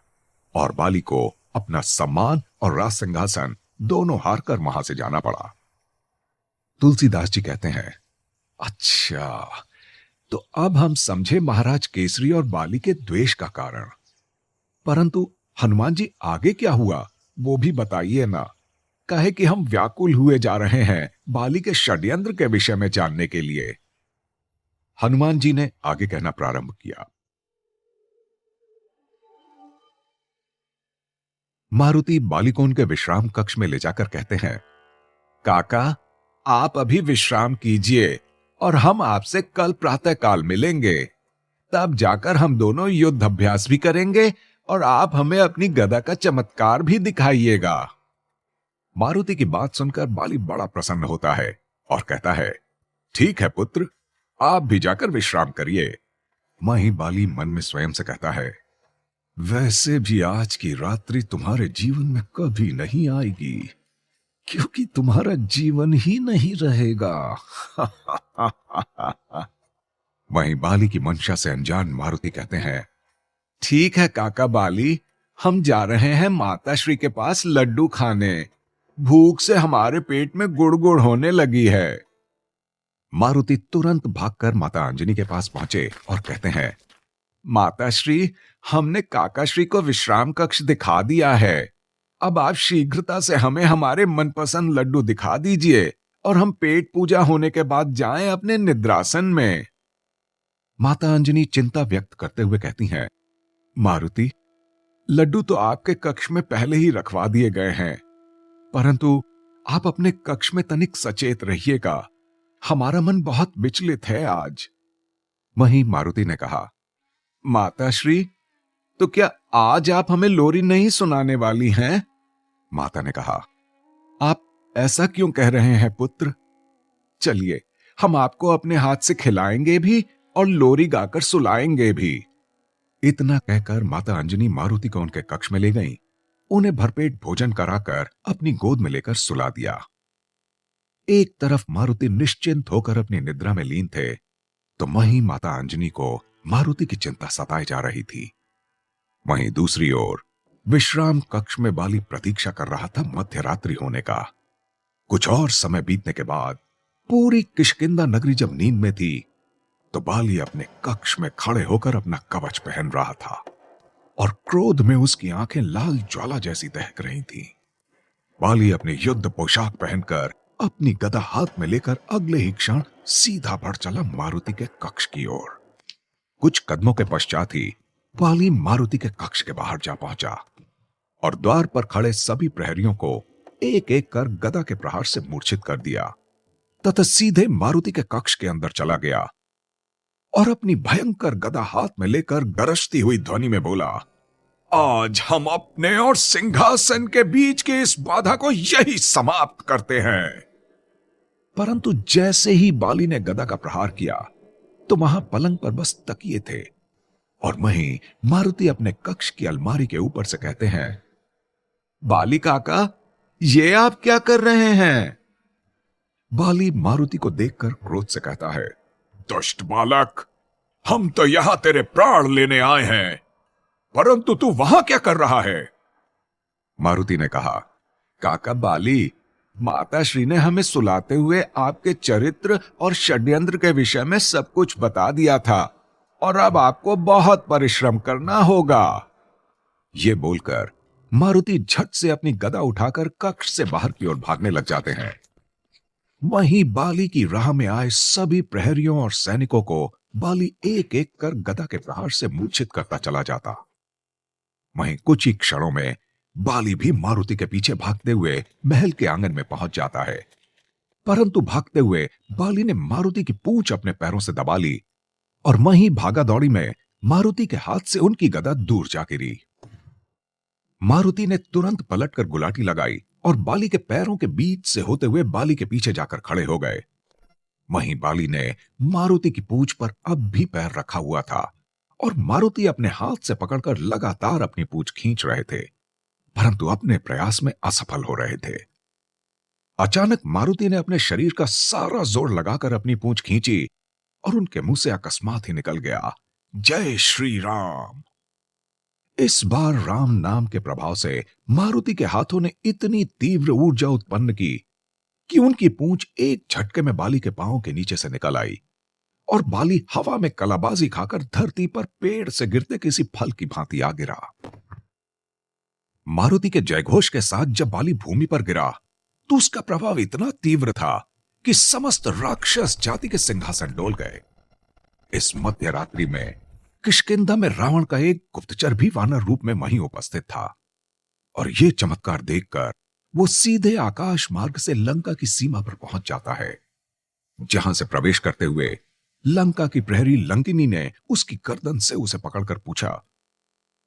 Speaker 1: और बाली को अपना सम्मान और राज सिंहासन दोनों हारकर वहां से जाना पड़ा। तुलसीदास जी कहते हैं, अच्छा, तो अब हम समझे महाराज केसरी और बाली के द्वेष का कारण। परंतु हनुमान जी, आगे क्या हुआ वो भी बताइए ना, काहे कि हम व्याकुल हुए जा रहे हैं बाली के षड्यंत्र के विषय में जानने के लिए। हनुमान जी ने आगे कहना प्रारंभ किया। मारुति बाली को उनके विश्राम कक्ष में ले जाकर कहते हैं, काका, आप अभी विश्राम कीजिए और हम आपसे कल प्रातः काल मिलेंगे। तब जाकर हम दोनों युद्ध अभ्यास भी करेंगे और आप हमें अपनी गदा का चमत्कार भी दिखाइएगा। मारुति की बात सुनकर बाली बड़ा प्रसन्न होता है और कहता है, ठीक है पुत्र, आप भी जाकर विश्राम करिए। वहीं बाली मन में स्वयं से कहता है, वैसे भी आज की रात्रि तुम्हारे जीवन में कभी नहीं आएगी, क्योंकि तुम्हारा जीवन ही नहीं रहेगा। वहीं बाली की मंशा से अनजान मारुति कहते हैं, ठीक है काका बाली, हम जा रहे हैं माता श्री के पास लड्डू खाने। भूख से हमारे पेट में गुड़गुड़ होने लगी है। मारुति तुरंत भागकर माता अंजनी के पास पहुंचे और कहते हैं, माता श्री, हमने काका श्री को विश्राम कक्ष दिखा दिया है। अब आप शीघ्रता से हमें हमारे मनपसंद लड्डू दिखा दीजिए और हम पेट पूजा होने के बाद जाएं अपने निद्रासन में। माता अंजनी चिंता व्यक्त करते हुए कहती हैं, मारुति, लड्डू तो आपके कक्ष में पहले ही रखवा दिए गए हैं, परंतु आप अपने कक्ष में तनिक सचेत रहिएगा,
Speaker 2: हमारा मन बहुत विचलित है आज। वहीं मारुति ने कहा, माता श्री, तो क्या आज आप हमें लोरी नहीं सुनाने वाली हैं? माता ने कहा, आप ऐसा क्यों कह रहे हैं पुत्र? चलिए, हम आपको अपने हाथ से खिलाएंगे भी और लोरी गाकर सुलाएंगे भी। इतना कहकर माता अंजनी मारुति को उनके कक्ष में ले गईं, उन्हें भरपेट भोजन कराकर अपनी गोद में लेकर सुला दिया। एक तरफ मारुति निश्चिंत होकर अपनी निद्रा में लीन थे, तो वहीं माता अंजनी को मारुति की चिंता सताई जा रही थी। वहीं दूसरी ओर विश्राम कक्ष में बाली प्रतीक्षा कर रहा था मध्यरात्रि होने का। कुछ और समय बीतने के बाद पूरी किष्किंधा नगरी जब नींद में थी, तो बाली अपने कक्ष में खड़े होकर अपना कवच पहन रहा था और क्रोध में उसकी आंखें लाल ज्वाला जैसी दहक रही थीं। बाली अपनी युद्ध पोशाक पहनकर अपनी गदा हाथ में लेकर अगले ही क्षण सीधा बढ़ चला मारुति के कक्ष की ओर। कुछ कदमों के पश्चात ही बाली मारुति के कक्ष के बाहर जा पहुंचा और द्वार पर खड़े सभी प्रहरियों को एक एक कर गदा के प्रहार से मूर्छित कर दिया तथा सीधे मारुति के कक्ष के अंदर चला गया और अपनी भयंकर गदा हाथ में लेकर गरजती हुई ध्वनि में बोला, आज हम अपने और सिंहासन के बीच की इस बाधा को यही समाप्त करते हैं। परंतु जैसे ही बाली ने गदा का प्रहार किया, तो वहां पलंग पर बस तकिए थे और वहीं मारुति अपने कक्ष की अलमारी के ऊपर से कहते हैं, बाली काका, ये आप क्या कर रहे हैं? बाली मारुति को देखकर क्रोध से कहता है, दुष्ट बालक, हम तो यहां तेरे प्राण लेने आए हैं, परंतु तू वहां क्या कर रहा है? मारुति ने कहा, काका बाली, माता श्री ने हमें सुलाते हुए आपके चरित्र और षड्यंत्र के विषय में सब कुछ बता दिया था और अब आपको बहुत परिश्रम करना होगा। ये बोलकर मारुति झट से अपनी गदा उठाकर कक्ष से बाहर की ओर भागने लग जाते हैं। वहीं बाली की राह में आए सभी प्रहरियों और सैनिकों को बाली एक एक कर गदा के प्रहार से मूर्छित करता चला जाता। वहीं कुछ ही क्षणों में बाली भी मारुति के पीछे भागते हुए महल के आंगन में पहुंच जाता है, परंतु भागते हुए बाली ने मारुति की पूंछ अपने पैरों से दबा ली और वहीं भागा दौड़ी में मारुति के हाथ से उनकी गदा दूर जा गिरी। मारुति ने तुरंत पलटकर गुलाटी लगाई और बाली के पैरों के बीच से होते हुए बाली के पीछे जाकर खड़े हो गए। वहीं बाली ने मारुति की पूंछ पर अब भी पैर रखा हुआ था और मारुति अपने हाथ से पकड़कर लगातार अपनी पूंछ खींच रहे थे, परंतु अपने प्रयास में असफल हो रहे थे। अचानक मारुति ने अपने शरीर का सारा जोर लगाकर अपनी पूंछ खींची और उनके मुंह से अकस्मात ही निकल गया, जय श्री राम। इस बार राम नाम के प्रभाव से मारुति के हाथों ने इतनी तीव्र ऊर्जा उत्पन्न की कि उनकी पूंछ एक झटके में बाली के पांवों के नीचे से निकल आई और बाली हवा में कलाबाजी खाकर धरती पर पेड़ से गिरते किसी फल की भांति आ गिरा। मारुति के जयघोष के साथ जब बाली भूमि पर गिरा, तो उसका प्रभाव इतना तीव्र था कि समस्त राक्षस जाति के सिंहासन डोल गए। इस मध्य रात्रि में किष्किंधा में रावण का एक गुप्तचर भी वानर रूप में वहीं उपस्थित था और यह चमत्कार देखकर वो सीधे आकाश मार्ग से लंका की सीमा पर पहुंच जाता है, जहां से प्रवेश करते हुए लंका की प्रहरी लंकिनी ने उसकी गर्दन से उसे पकड़कर पूछा,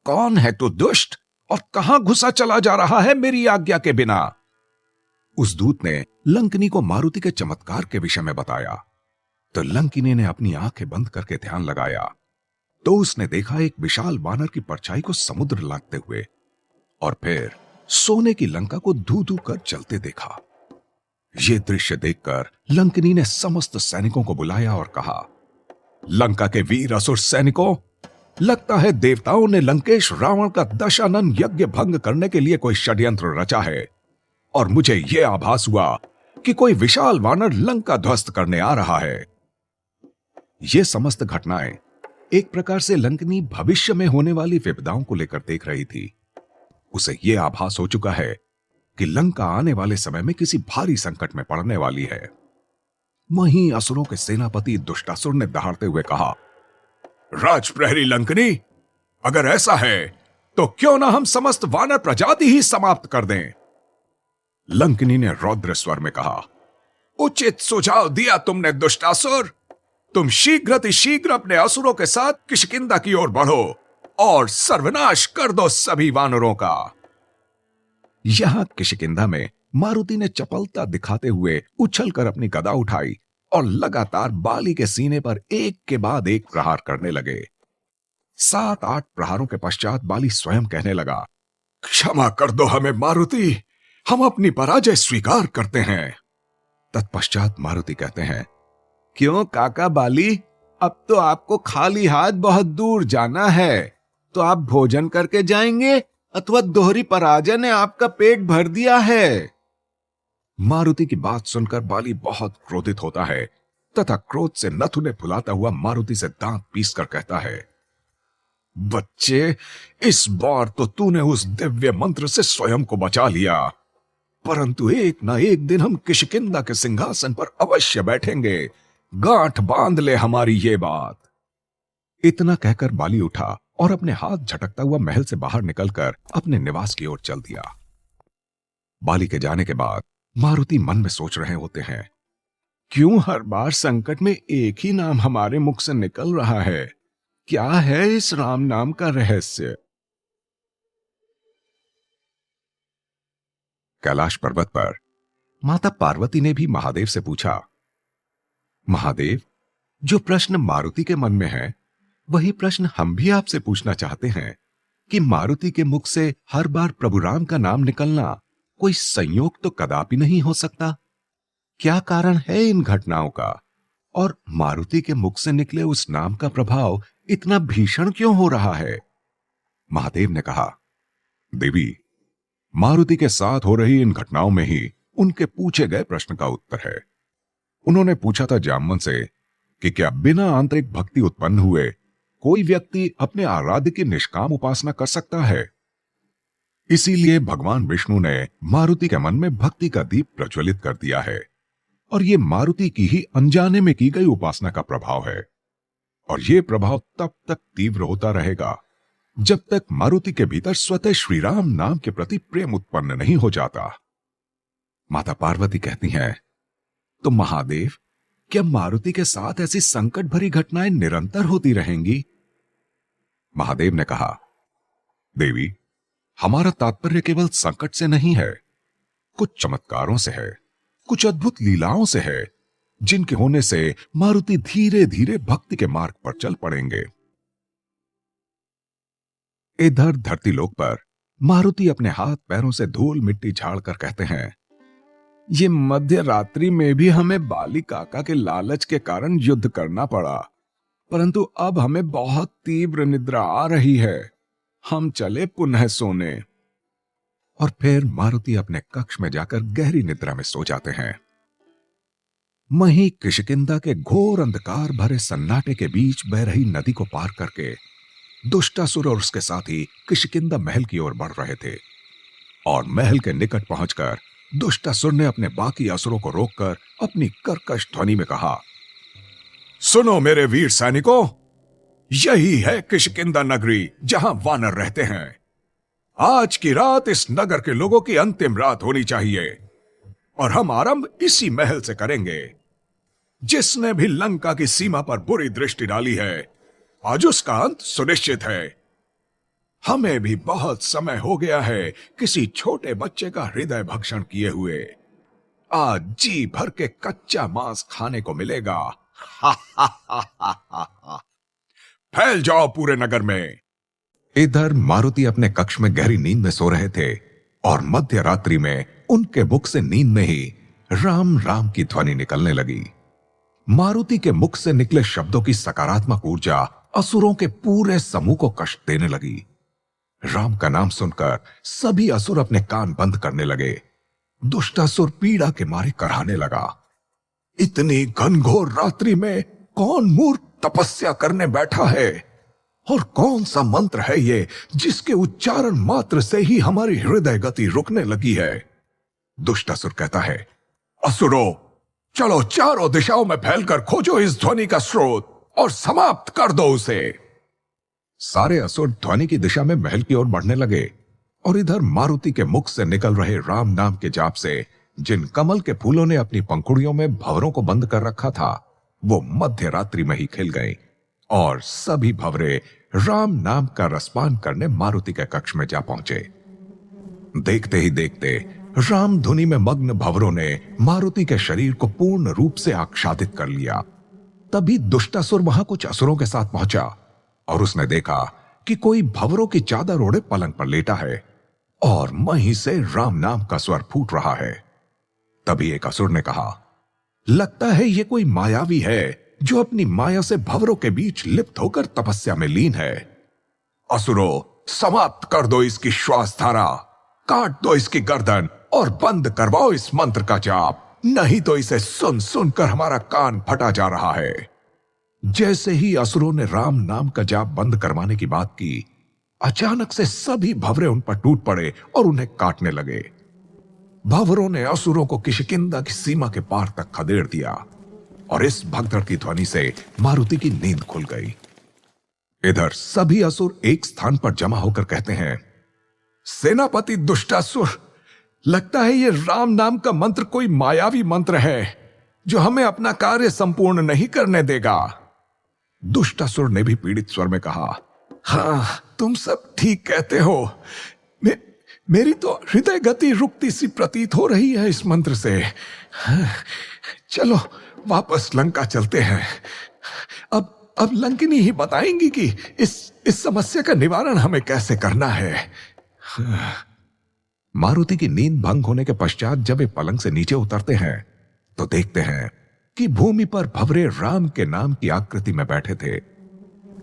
Speaker 2: कौन है तू दुष्ट और कहां घुसा चला जा रहा है मेरी आज्ञा के बिना? उस दूत ने लंकिनी को मारुति के चमत्कार के विषय में बताया तो लंकिनी ने अपनी आंखें बंद करके ध्यान लगाया तो उसने देखा एक विशाल वानर की परछाई को समुद्र लांघते हुए और फिर सोने की लंका को धू धू कर चलते देखा। यह दृश्य देखकर लंकिनी ने समस्त सैनिकों को बुलाया और कहा, लंका के वीर असुर सैनिकों, लगता है देवताओं ने लंकेश रावण का दशानन यज्ञ भंग करने के लिए कोई षड्यंत्र रचा है और मुझे यह आभास हुआ कि कोई विशाल वानर लंका ध्वस्त करने आ रहा है। ये समस्त घटनाएं एक प्रकार से लंकिनी भविष्य में होने वाली विपदाओं को लेकर देख रही थी। उसे यह आभास हो चुका है कि लंका आने वाले समय में किसी भारी संकट में पड़ने वाली है। वहीं असुरों के सेनापति दुष्टासुर ने दहाड़ते हुए कहा, राजप्रहरी लंकिनी, अगर ऐसा है तो क्यों ना हम समस्त वानर प्रजाति ही समाप्त कर दें। लंकिनी ने रौद्र स्वर में कहा, उचित सुझाव दिया तुमने दुष्टासुर। तुम शीघ्र अपने असुरों के साथ किष्किंधा की ओर बढ़ो और सर्वनाश कर दो सभी वानरों का।
Speaker 1: यहां किष्किंधा में मारुति ने चपलता दिखाते हुए उछलकर अपनी गदा उठाई और लगातार बाली के सीने पर एक के बाद एक प्रहार करने लगे। 7-8 प्रहारों के पश्चात बाली स्वयं कहने लगा,
Speaker 2: क्षमा कर दो हमें मारुति, हम अपनी पराजय स्वीकार करते हैं।
Speaker 1: तत्पश्चात मारुति कहते हैं, क्यों काका बाली, अब तो आपको खाली हाथ बहुत दूर जाना है, तो आप भोजन करके जाएंगे अथवा दोहरी पराजय ने आपका पेट भर दिया है। मारुति की बात सुनकर बाली बहुत क्रोधित होता है तथा क्रोध से नथुने फुलाता हुआ मारुति से दांत पीसकर कहता है,
Speaker 2: बच्चे, इस बार तो तूने उस दिव्य मंत्र से स्वयं को बचा लिया, परंतु एक ना एक दिन हम किष्किंधा के सिंहासन पर अवश्य बैठेंगे। गांठ बांध ले हमारी ये बात।
Speaker 1: इतना कहकर बाली उठा और अपने हाथ झटकता हुआ महल से बाहर निकलकर अपने निवास की ओर चल दिया। बाली के जाने के बाद मारुति मन में सोच रहे होते हैं, क्यों हर बार संकट में एक ही नाम हमारे मुख से निकल रहा है? क्या है इस राम नाम का रहस्य? कैलाश पर्वत पर माता पार्वती ने भी महादेव से पूछा, महादेव, जो प्रश्न मारुति के मन में है वही प्रश्न हम भी आपसे पूछना चाहते हैं कि मारुति के मुख से हर बार प्रभु राम का नाम निकलना कोई संयोग तो कदापि नहीं हो सकता। क्या कारण है इन घटनाओं का, और मारुति के मुख से निकले उस नाम का प्रभाव इतना भीषण क्यों हो रहा है? महादेव ने कहा, देवी, मारुति के साथ हो रही इन घटनाओं में ही उनके पूछे गए प्रश्न का उत्तर है। उन्होंने पूछा था जामवन से कि क्या बिना आंतरिक भक्ति उत्पन्न हुए कोई व्यक्ति अपने आराध्य की निष्काम उपासना कर सकता है? इसीलिए भगवान विष्णु ने मारुति के मन में भक्ति का दीप प्रज्वलित कर दिया है, और ये मारुति की ही अनजाने में की गई उपासना का प्रभाव है। और ये प्रभाव तब तक तीव्र होता रहेगा जब तक मारुति के भीतर स्वतः श्री राम नाम के प्रति प्रेम उत्पन्न नहीं हो जाता। माता पार्वती कहती हैं, तो महादेव, क्या मारुति के साथ ऐसी संकट भरी घटनाएं निरंतर होती रहेंगी? महादेव ने कहा, देवी, हमारा तात्पर्य केवल संकट से नहीं है, कुछ चमत्कारों से है, कुछ अद्भुत लीलाओं से है, जिनके होने से मारुति धीरे धीरे भक्ति के मार्ग पर चल पड़ेंगे। इधर धरती लोक पर मारुति अपने हाथ पैरों से धूल मिट्टी झाड़कर कहते हैं, ये मध्य रात्रि में भी हमें बाली काका के लालच के कारण युद्ध करना पड़ा, परंतु अब हमें बहुत तीव्र निद्रा आ रही है, हम चले पुनः सोने। और फिर मारुति अपने कक्ष में जाकर गहरी निद्रा में सो जाते हैं। वहीं किष्किंधा के घोर अंधकार भरे सन्नाटे के बीच बह रही नदी को पार करके दुष्टासुर और उसके साथी किष्किंधा महल की ओर बढ़ रहे थे, और महल के निकट पहुंचकर दुष्टासुर ने अपने बाकी असुरों को रोककर अपनी कर्कश ध्वनि में कहा,
Speaker 2: सुनो मेरे वीर सैनिकों, यही है किष्किंधा नगरी जहां वानर रहते हैं। आज की रात इस नगर के लोगों की अंतिम रात होनी चाहिए, और हम आरंभ इसी महल से करेंगे। जिसने भी लंका की सीमा पर बुरी दृष्टि डाली है, आज उसका अंत सुनिश्चित है। हमें भी बहुत समय हो गया है किसी छोटे बच्चे का हृदय भक्षण किए हुए। आज जी भर के कच्चा मांस खाने को मिलेगा। हा हा हा हा हा। फैल जाओ पूरे नगर में।
Speaker 1: इधर मारुति अपने कक्ष में गहरी नींद में सो रहे थे, और मध्य रात्रि में उनके मुख से नींद में ही राम राम की ध्वनि निकलने लगी। मारुति के मुख से निकले शब्दों की सकारात्मक ऊर्जा असुरों के पूरे समूह को कष्ट देने लगी। राम का नाम सुनकर सभी असुर अपने कान बंद करने लगे। दुष्टासुर पीड़ा के मारे कराहने लगा, इतनी घनघोर रात्रि में कौन मूर्ख तपस्या करने बैठा है, और कौन सा मंत्र है ये जिसके उच्चारण मात्र से ही हमारी हृदय गति रुकने लगी है। दुष्टासुर कहता है, असुरों, चलो चारों दिशाओं में फैलकर खोजो इस ध्वनि का स्रोत और समाप्त कर दो उसे। सारे असुर ध्वनि की दिशा में महल की ओर बढ़ने लगे, और इधर मारुति के मुख से निकल रहे राम नाम के जाप से जिन कमल के फूलों ने अपनी पंखुड़ियों में भंवरों को बंद कर रखा था, वो मध्य रात्रि में ही खिल गई और सभी भंवरे राम नाम का रसपान करने मारुति के कक्ष में जा पहुंचे। देखते ही देखते राम धुनि में मग्न भंवरों ने मारुति के शरीर को पूर्ण रूप से आच्छादित कर लिया। तभी दुष्टासुर वहां कुछ असुरों के साथ पहुंचा और उसने देखा कि कोई भंवरों की चादर ओढ़े पलंग पर लेटा है और वहीं से राम नाम का स्वर फूट रहा है। तभी एक असुर ने कहा, लगता है ये कोई मायावी है जो अपनी माया से भंवरों के बीच लिप्त होकर तपस्या में लीन है। असुरों, समाप्त कर दो इसकी श्वास धारा, काट दो इसकी गर्दन और बंद करवाओ इस मंत्र का जाप, नहीं तो इसे सुन सुनकर हमारा कान फटा जा रहा है। जैसे ही असुरों ने राम नाम का जाप बंद करवाने की बात की, अचानक से सभी भंवरे उन पर टूट पड़े और उन्हें काटने लगे। भंवरों ने असुरों को किष्किंधा की सीमा के पार तक खदेड़ दिया और इस भगदड़ की ध्वनि से मारुति की नींद खुल गई। इधर सभी असुर एक स्थान पर जमा होकर कहते हैं, सेनापति दुष्टासुर, लगता है ये राम नाम का मंत्र कोई मायावी मंत्र है जो हमें अपना कार्य संपूर्ण नहीं करने देगा। दुष्टासुर ने भी पीड़ित स्वर में कहा, हाँ, तुम सब ठीक कहते हो। मेरी तो हृदय गति रुकती सी प्रतीत हो रही है इस मंत्र से। चलो वापस लंका चलते हैं। अब लंकिनी ही बताएंगी कि इस समस्या का निवारण हमें कैसे करना है। मारुति की नींद भंग होने के पश्चात जब वे पलंग से नीचे उतरते हैं तो देखते हैं कि भूमि पर भंवरे राम के नाम की आकृति में बैठे थे,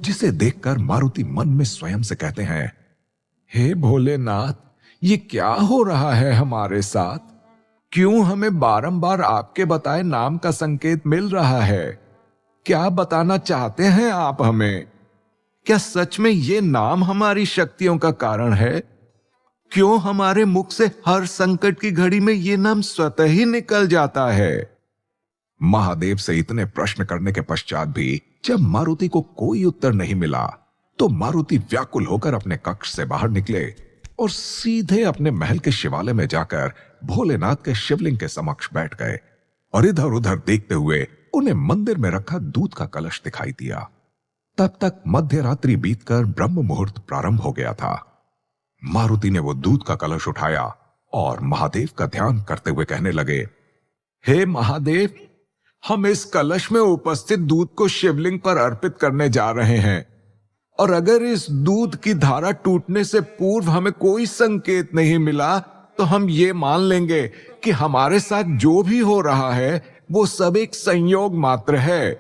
Speaker 1: जिसे देखकर मारुति मन में स्वयं से कहते हैं, हे भोलेनाथ, ये क्या हो रहा है हमारे साथ? क्यों हमें बारंबार आपके बताए नाम का संकेत मिल रहा है? क्या बताना चाहते हैं आप हमें? क्या सच में ये नाम हमारी शक्तियों का कारण है? क्यों हमारे मुख से हर संकट की घड़ी में ये नाम स्वतः ही निकल जाता है? महादेव से इतने प्रश्न करने के पश्चात भी जब मारुति को कोई उत्तर नहीं मिला तो मारुति व्याकुल होकर अपने कक्ष से बाहर निकले और सीधे अपने महल के शिवालय में जाकर भोलेनाथ के शिवलिंग के समक्ष बैठ गए और इधर उधर देखते हुए उन्हें मंदिर में रखा दूध का कलश दिखाई दिया। तब तक मध्य रात्रि बीतकर ब्रह्म मुहूर्त प्रारंभ हो गया था। मारुति ने वो दूध का कलश उठाया और महादेव का ध्यान करते हुए कहने लगे,
Speaker 2: हे महादेव, हम इस कलश में उपस्थित दूध को शिवलिंग पर अर्पित करने जा रहे हैं और अगर इस दूध की धारा टूटने से पूर्व हमें कोई संकेत नहीं मिला तो हम ये मान लेंगे कि हमारे साथ जो भी हो रहा है वो सब एक संयोग मात्र है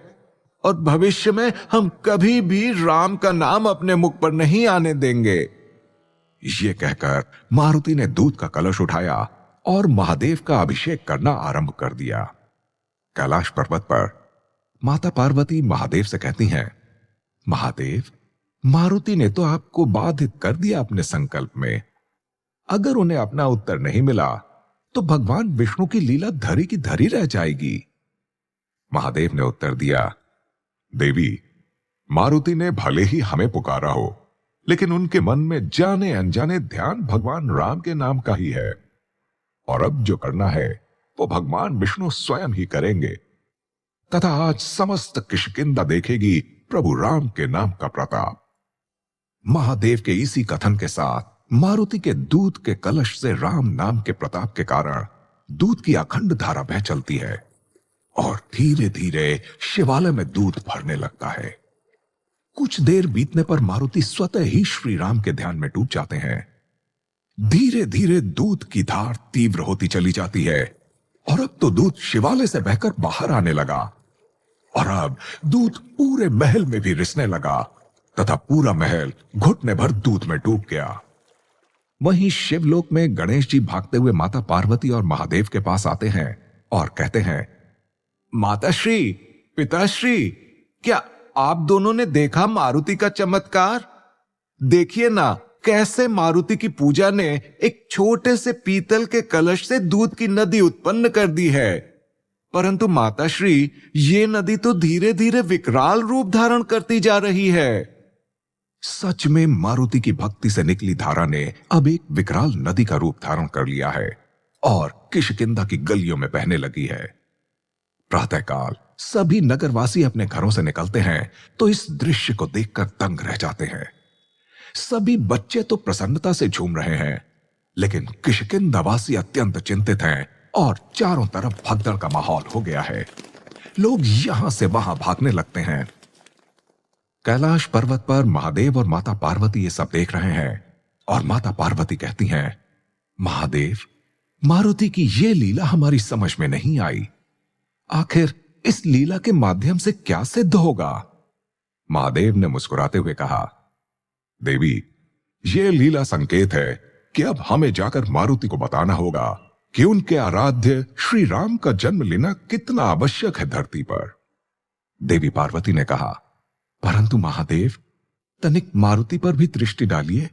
Speaker 2: और भविष्य में हम कभी भी राम का नाम अपने मुख पर नहीं आने देंगे।
Speaker 1: ये कहकर मारुति ने दूध का कलश उठाया और महादेव का अभिषेक करना आरंभ कर दिया। कैलाश पर्वत पर माता पार्वती महादेव से कहती हैं, महादेव, मारुति ने तो आपको बाधित कर दिया अपने संकल्प में। अगर उन्हें अपना उत्तर नहीं मिला तो भगवान विष्णु की लीला धरी की धरी रह जाएगी। महादेव ने उत्तर दिया, देवी, मारुति ने भले ही हमें पुकारा हो, लेकिन उनके मन में जाने अनजाने ध्यान भगवान राम के नाम का ही है और अब जो करना है वो भगवान विष्णु स्वयं ही करेंगे तथा आज समस्त किष्किंधा देखेगी प्रभु राम के नाम का प्रताप। महादेव के इसी कथन के साथ मारुति के दूध के कलश से राम नाम के प्रताप के कारण दूध की अखंड धारा बह चलती है और धीरे धीरे शिवालय में दूध भरने लगता है। कुछ देर बीतने पर मारुति स्वतः ही श्री राम के ध्यान में डूब जाते हैं। धीरे धीरे दूध की धार तीव्र होती चली जाती है और अब तो दूध शिवालय से बहकर बाहर आने लगा और अब दूध पूरे महल में भी रिसने लगा तथा पूरा महल घुटने भर दूध में डूब गया। वहीं शिवलोक में गणेश जी भागते हुए माता पार्वती और महादेव के पास आते हैं और कहते हैं,
Speaker 2: माताश्री, पिताश्री, क्या आप दोनों ने देखा मारुति का चमत्कार? देखिए ना, कैसे मारुति की पूजा ने एक छोटे से पीतल के कलश से दूध की नदी उत्पन्न कर दी है। परंतु माताश्री, ये नदी तो धीरे धीरे विकराल रूप धारण करती जा रही है।
Speaker 1: सच में मारुति की भक्ति से निकली धारा ने अब एक विकराल नदी का रूप धारण कर लिया है और किष्किंधा की गलियों में बहने लगी है। प्रातःकाल सभी नगरवासी अपने घरों से निकलते हैं तो इस दृश्य को देखकर दंग रह जाते हैं। सभी बच्चे तो प्रसन्नता से झूम रहे हैं, लेकिन किष्किंधावासी अत्यंत चिंतित हैं और चारों तरफ भगदड़ का माहौल हो गया है। लोग यहां से वहां भागने लगते हैं। कैलाश पर्वत पर महादेव और माता पार्वती ये सब देख रहे हैं और माता पार्वती कहती हैं, महादेव, मारुति की ये लीला हमारी समझ में नहीं आई। आखिर इस लीला के माध्यम से क्या सिद्ध होगा? महादेव ने मुस्कुराते हुए कहा, देवी, ये लीला संकेत है कि अब हमें जाकर मारुति को बताना होगा कि उनके आराध्य श्री राम का जन्म लेना कितना आवश्यक है धरती पर। देवी पार्वती ने कहा, परंतु महादेव, तनिक मारुति पर भी दृष्टि डालिए।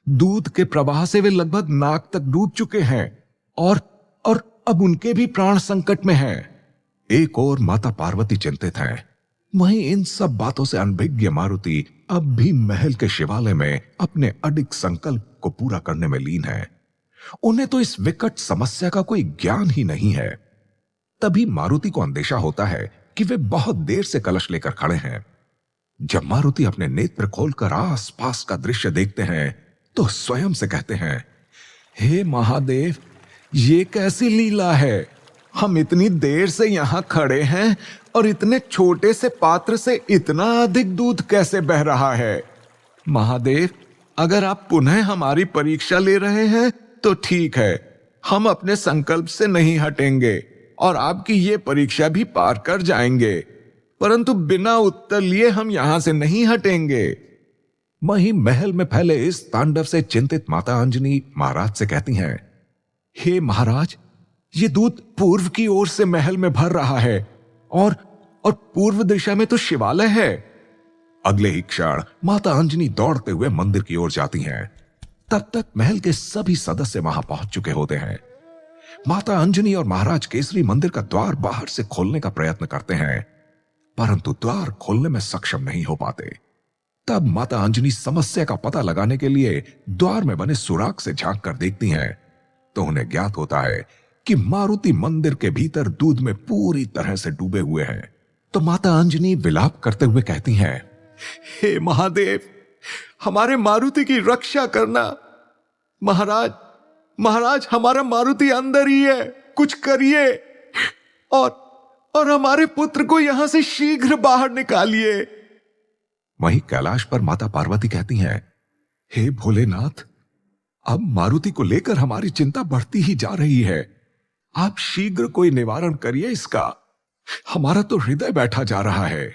Speaker 1: दूध के प्रवाह से वे लगभग नाक तक डूब चुके हैं और अब उनके भी प्राण संकट में हैं। एक और माता पार्वती चिंतित हैं, वहीं इन सब बातों से अनभिज्ञ मारुति अब भी महल के शिवालय में अपने अडिग संकल्प को पूरा करने में लीन है। उन्हें तो इस विकट समस्या का कोई ज्ञान ही नहीं है। तभी मारुति को अंदेशा होता है कि वे बहुत देर से कलश लेकर खड़े हैं। जब मारुति अपने नेत्र खोलकर आसपास का दृश्य देखते हैं तो स्वयं से कहते हैं, हे महादेव, ये कैसी लीला है? हम इतनी देर से यहां खड़े हैं और इतने छोटे से पात्र से इतना अधिक दूध कैसे बह रहा है? महादेव, अगर आप पुनः हमारी परीक्षा ले रहे हैं तो ठीक है, हम अपने संकल्प से नहीं हटेंगे और आपकी ये परीक्षा भी पार कर जाएंगे, परंतु बिना उत्तर लिए हम यहां से नहीं हटेंगे। वहीं महल में फैले इस तांडव से चिंतित माता अंजनी महाराज से कहती हैं, हे महाराज, ये दूध पूर्व की ओर से महल में भर रहा है और पूर्व दिशा में तो शिवालय है। अगले ही क्षण माता अंजनी दौड़ते हुए मंदिर की ओर जाती हैं। तब तक महल के सभी सदस्य वहां पहुंच चुके होते हैं। माता अंजनी और महाराज केसरी मंदिर का द्वार बाहर से खोलने का प्रयत्न करते हैं, परंतु द्वार खोलने में सक्षम नहीं हो पाते। तब माता अंजनी समस्या का पता लगाने के लिए द्वार में बने सुराख से झांक कर देखती हैं तो उन्हें ज्ञात होता है कि मारुति मंदिर के भीतर दूध में पूरी तरह से डूबे हुए हैं। तो माता अंजनी विलाप करते हुए कहती हैं, हे महादेव, हमारे मारुति की रक्षा करना। महाराज, हमारा मारुति अंदर ही है, कुछ करिए और हमारे पुत्र को यहां से शीघ्र बाहर निकालिए। वहीं कैलाश पर माता पार्वती कहती हैं, हे भोलेनाथ, अब मारुति को लेकर हमारी चिंता बढ़ती ही जा रही है। आप शीघ्र कोई निवारण करिए इसका, हमारा तो हृदय बैठा जा रहा है।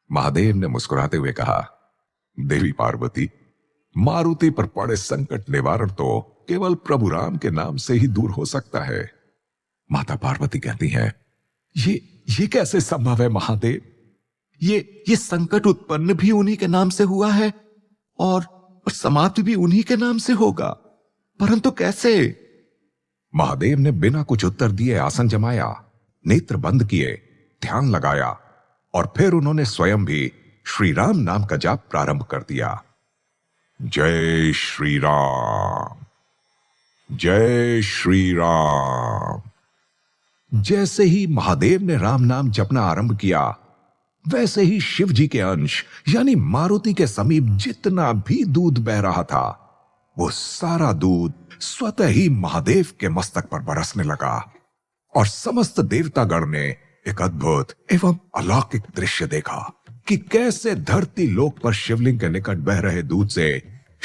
Speaker 1: महादेव ने मुस्कुराते हुए कहा, देवी पार्वती, मारुति पर पड़े संकट निवारण तो केवल प्रभु राम के नाम से ही दूर हो सकता है। माता पार्वती कहती हैं, ये कैसे संभव है महादेव? ये संकट उत्पन्न भी उन्हीं के नाम से हुआ है और समाप्त भी उन्हीं के नाम से होगा, परंतु कैसे? महादेव ने बिना कुछ उत्तर दिए आसन जमाया, नेत्र बंद किए, ध्यान लगाया और फिर उन्होंने स्वयं भी श्री राम नाम का जाप प्रारंभ कर दिया। जय श्री राम, जय श्री राम। जैसे ही महादेव ने राम नाम जपना आरंभ किया, वैसे ही शिव जी के अंश यानी मारुति के समीप जितना भी दूध बह रहा था, वो सारा दूध स्वतः ही महादेव के मस्तक पर बरसने लगा और समस्त देवतागण ने एक अद्भुत एवं अलौकिक दृश्य देखा कि कैसे धरती लोक पर शिवलिंग के निकट बह रहे दूध से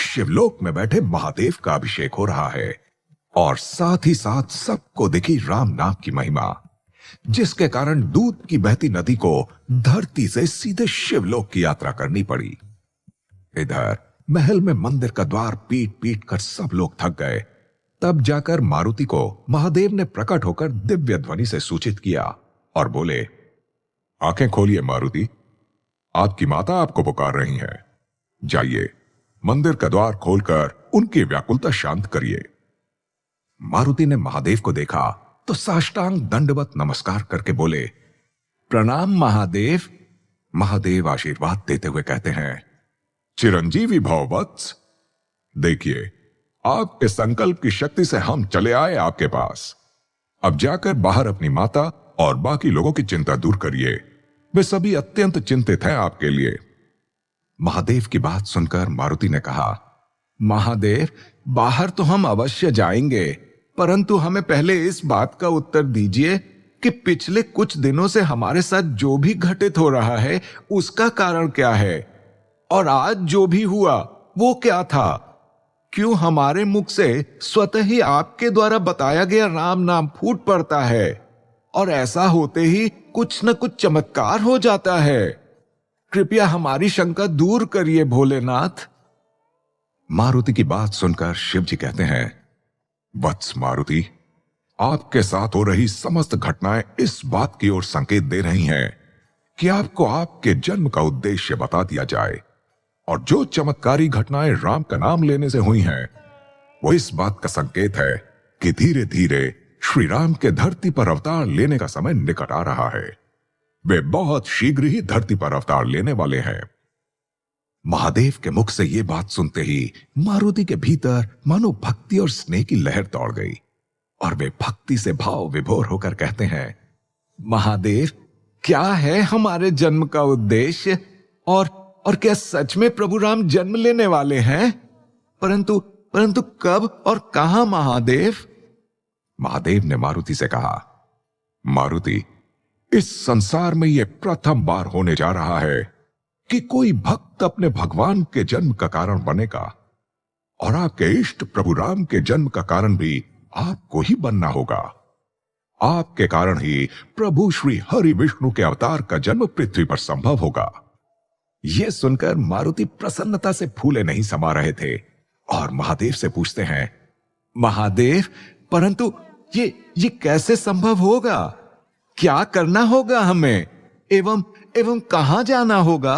Speaker 1: शिवलोक में बैठे महादेव का अभिषेक हो रहा है और साथ ही साथ सबको दिखी राम नाम की महिमा, जिसके कारण दूध की बहती नदी को धरती से सीधे शिवलोक की यात्रा करनी पड़ी। इधर महल में मंदिर का द्वार पीट पीट कर सब लोग थक गए। तब जाकर मारुति को महादेव ने प्रकट होकर दिव्य ध्वनि से सूचित किया और बोले, आंखें खोलिए मारुति, आपकी माता आपको पुकार रही हैं। जाइए, मंदिर का द्वार खोलकर उनकी व्याकुलता शांत करिए। मारुति ने महादेव को देखा तो साष्टांग दंडवत नमस्कार करके बोले, प्रणाम महादेव। महादेव आशीर्वाद देते हुए कहते हैं, चिरंजीवी भव वत्स। देखिए, आपके संकल्प की शक्ति से हम चले आए आपके पास। अब जाकर बाहर अपनी माता और बाकी लोगों की चिंता दूर करिए, वे सभी अत्यंत चिंतित हैं आपके लिए।
Speaker 2: महादेव की बात सुनकर मारुति ने कहा, महादेव, बाहर तो हम अवश्य जाएंगे, परंतु हमें पहले इस बात का उत्तर दीजिए कि पिछले कुछ दिनों से हमारे साथ जो भी घटित हो रहा है उसका कारण क्या है, और आज जो भी हुआ वो क्या था। क्यों हमारे मुख से स्वतः ही आपके द्वारा बताया गया राम नाम फूट पड़ता है, और ऐसा होते ही कुछ न कुछ चमत्कार हो जाता है। कृपया हमारी शंका दूर करिए भोलेनाथ।
Speaker 1: मारुति की बात सुनकर शिव जी कहते हैं, वत्स मारुति, आपके साथ हो रही समस्त घटनाएं इस बात की ओर संकेत दे रही हैं कि आपको आपके जन्म का उद्देश्य बता दिया जाए, और जो चमत्कारी घटनाएं राम का नाम लेने से हुई हैं वो इस बात का संकेत है कि धीरे धीरे श्री राम के धरती पर अवतार लेने का समय निकट आ रहा है। वे बहुत शीघ्र ही धरती पर अवतार लेने वाले हैं।
Speaker 2: महादेव के मुख से यह बात सुनते ही मारुति के भीतर मानो भक्ति और स्नेह की लहर दौड़ गई, और वे भक्ति से भाव विभोर होकर कहते हैं, महादेव, क्या है हमारे जन्म का उद्देश्य, और क्या सच में प्रभु राम जन्म लेने वाले हैं? परंतु कब और कहां महादेव?
Speaker 1: महादेव ने मारुति से कहा, मारुति, इस संसार में यह प्रथम बार होने जा रहा है कि कोई भक्त अपने भगवान के जन्म का कारण बनेगा, और आपके इष्ट प्रभु राम के जन्म का कारण भी आपको ही बनना होगा। आपके कारण ही प्रभु श्री हरि विष्णु के अवतार का जन्म पृथ्वी पर संभव होगा।
Speaker 2: यह सुनकर मारुति प्रसन्नता से फूले नहीं समा रहे थे, और महादेव से पूछते हैं, महादेव, परंतु ये कैसे संभव होगा? क्या करना होगा हमें, एवं कहां जाना होगा?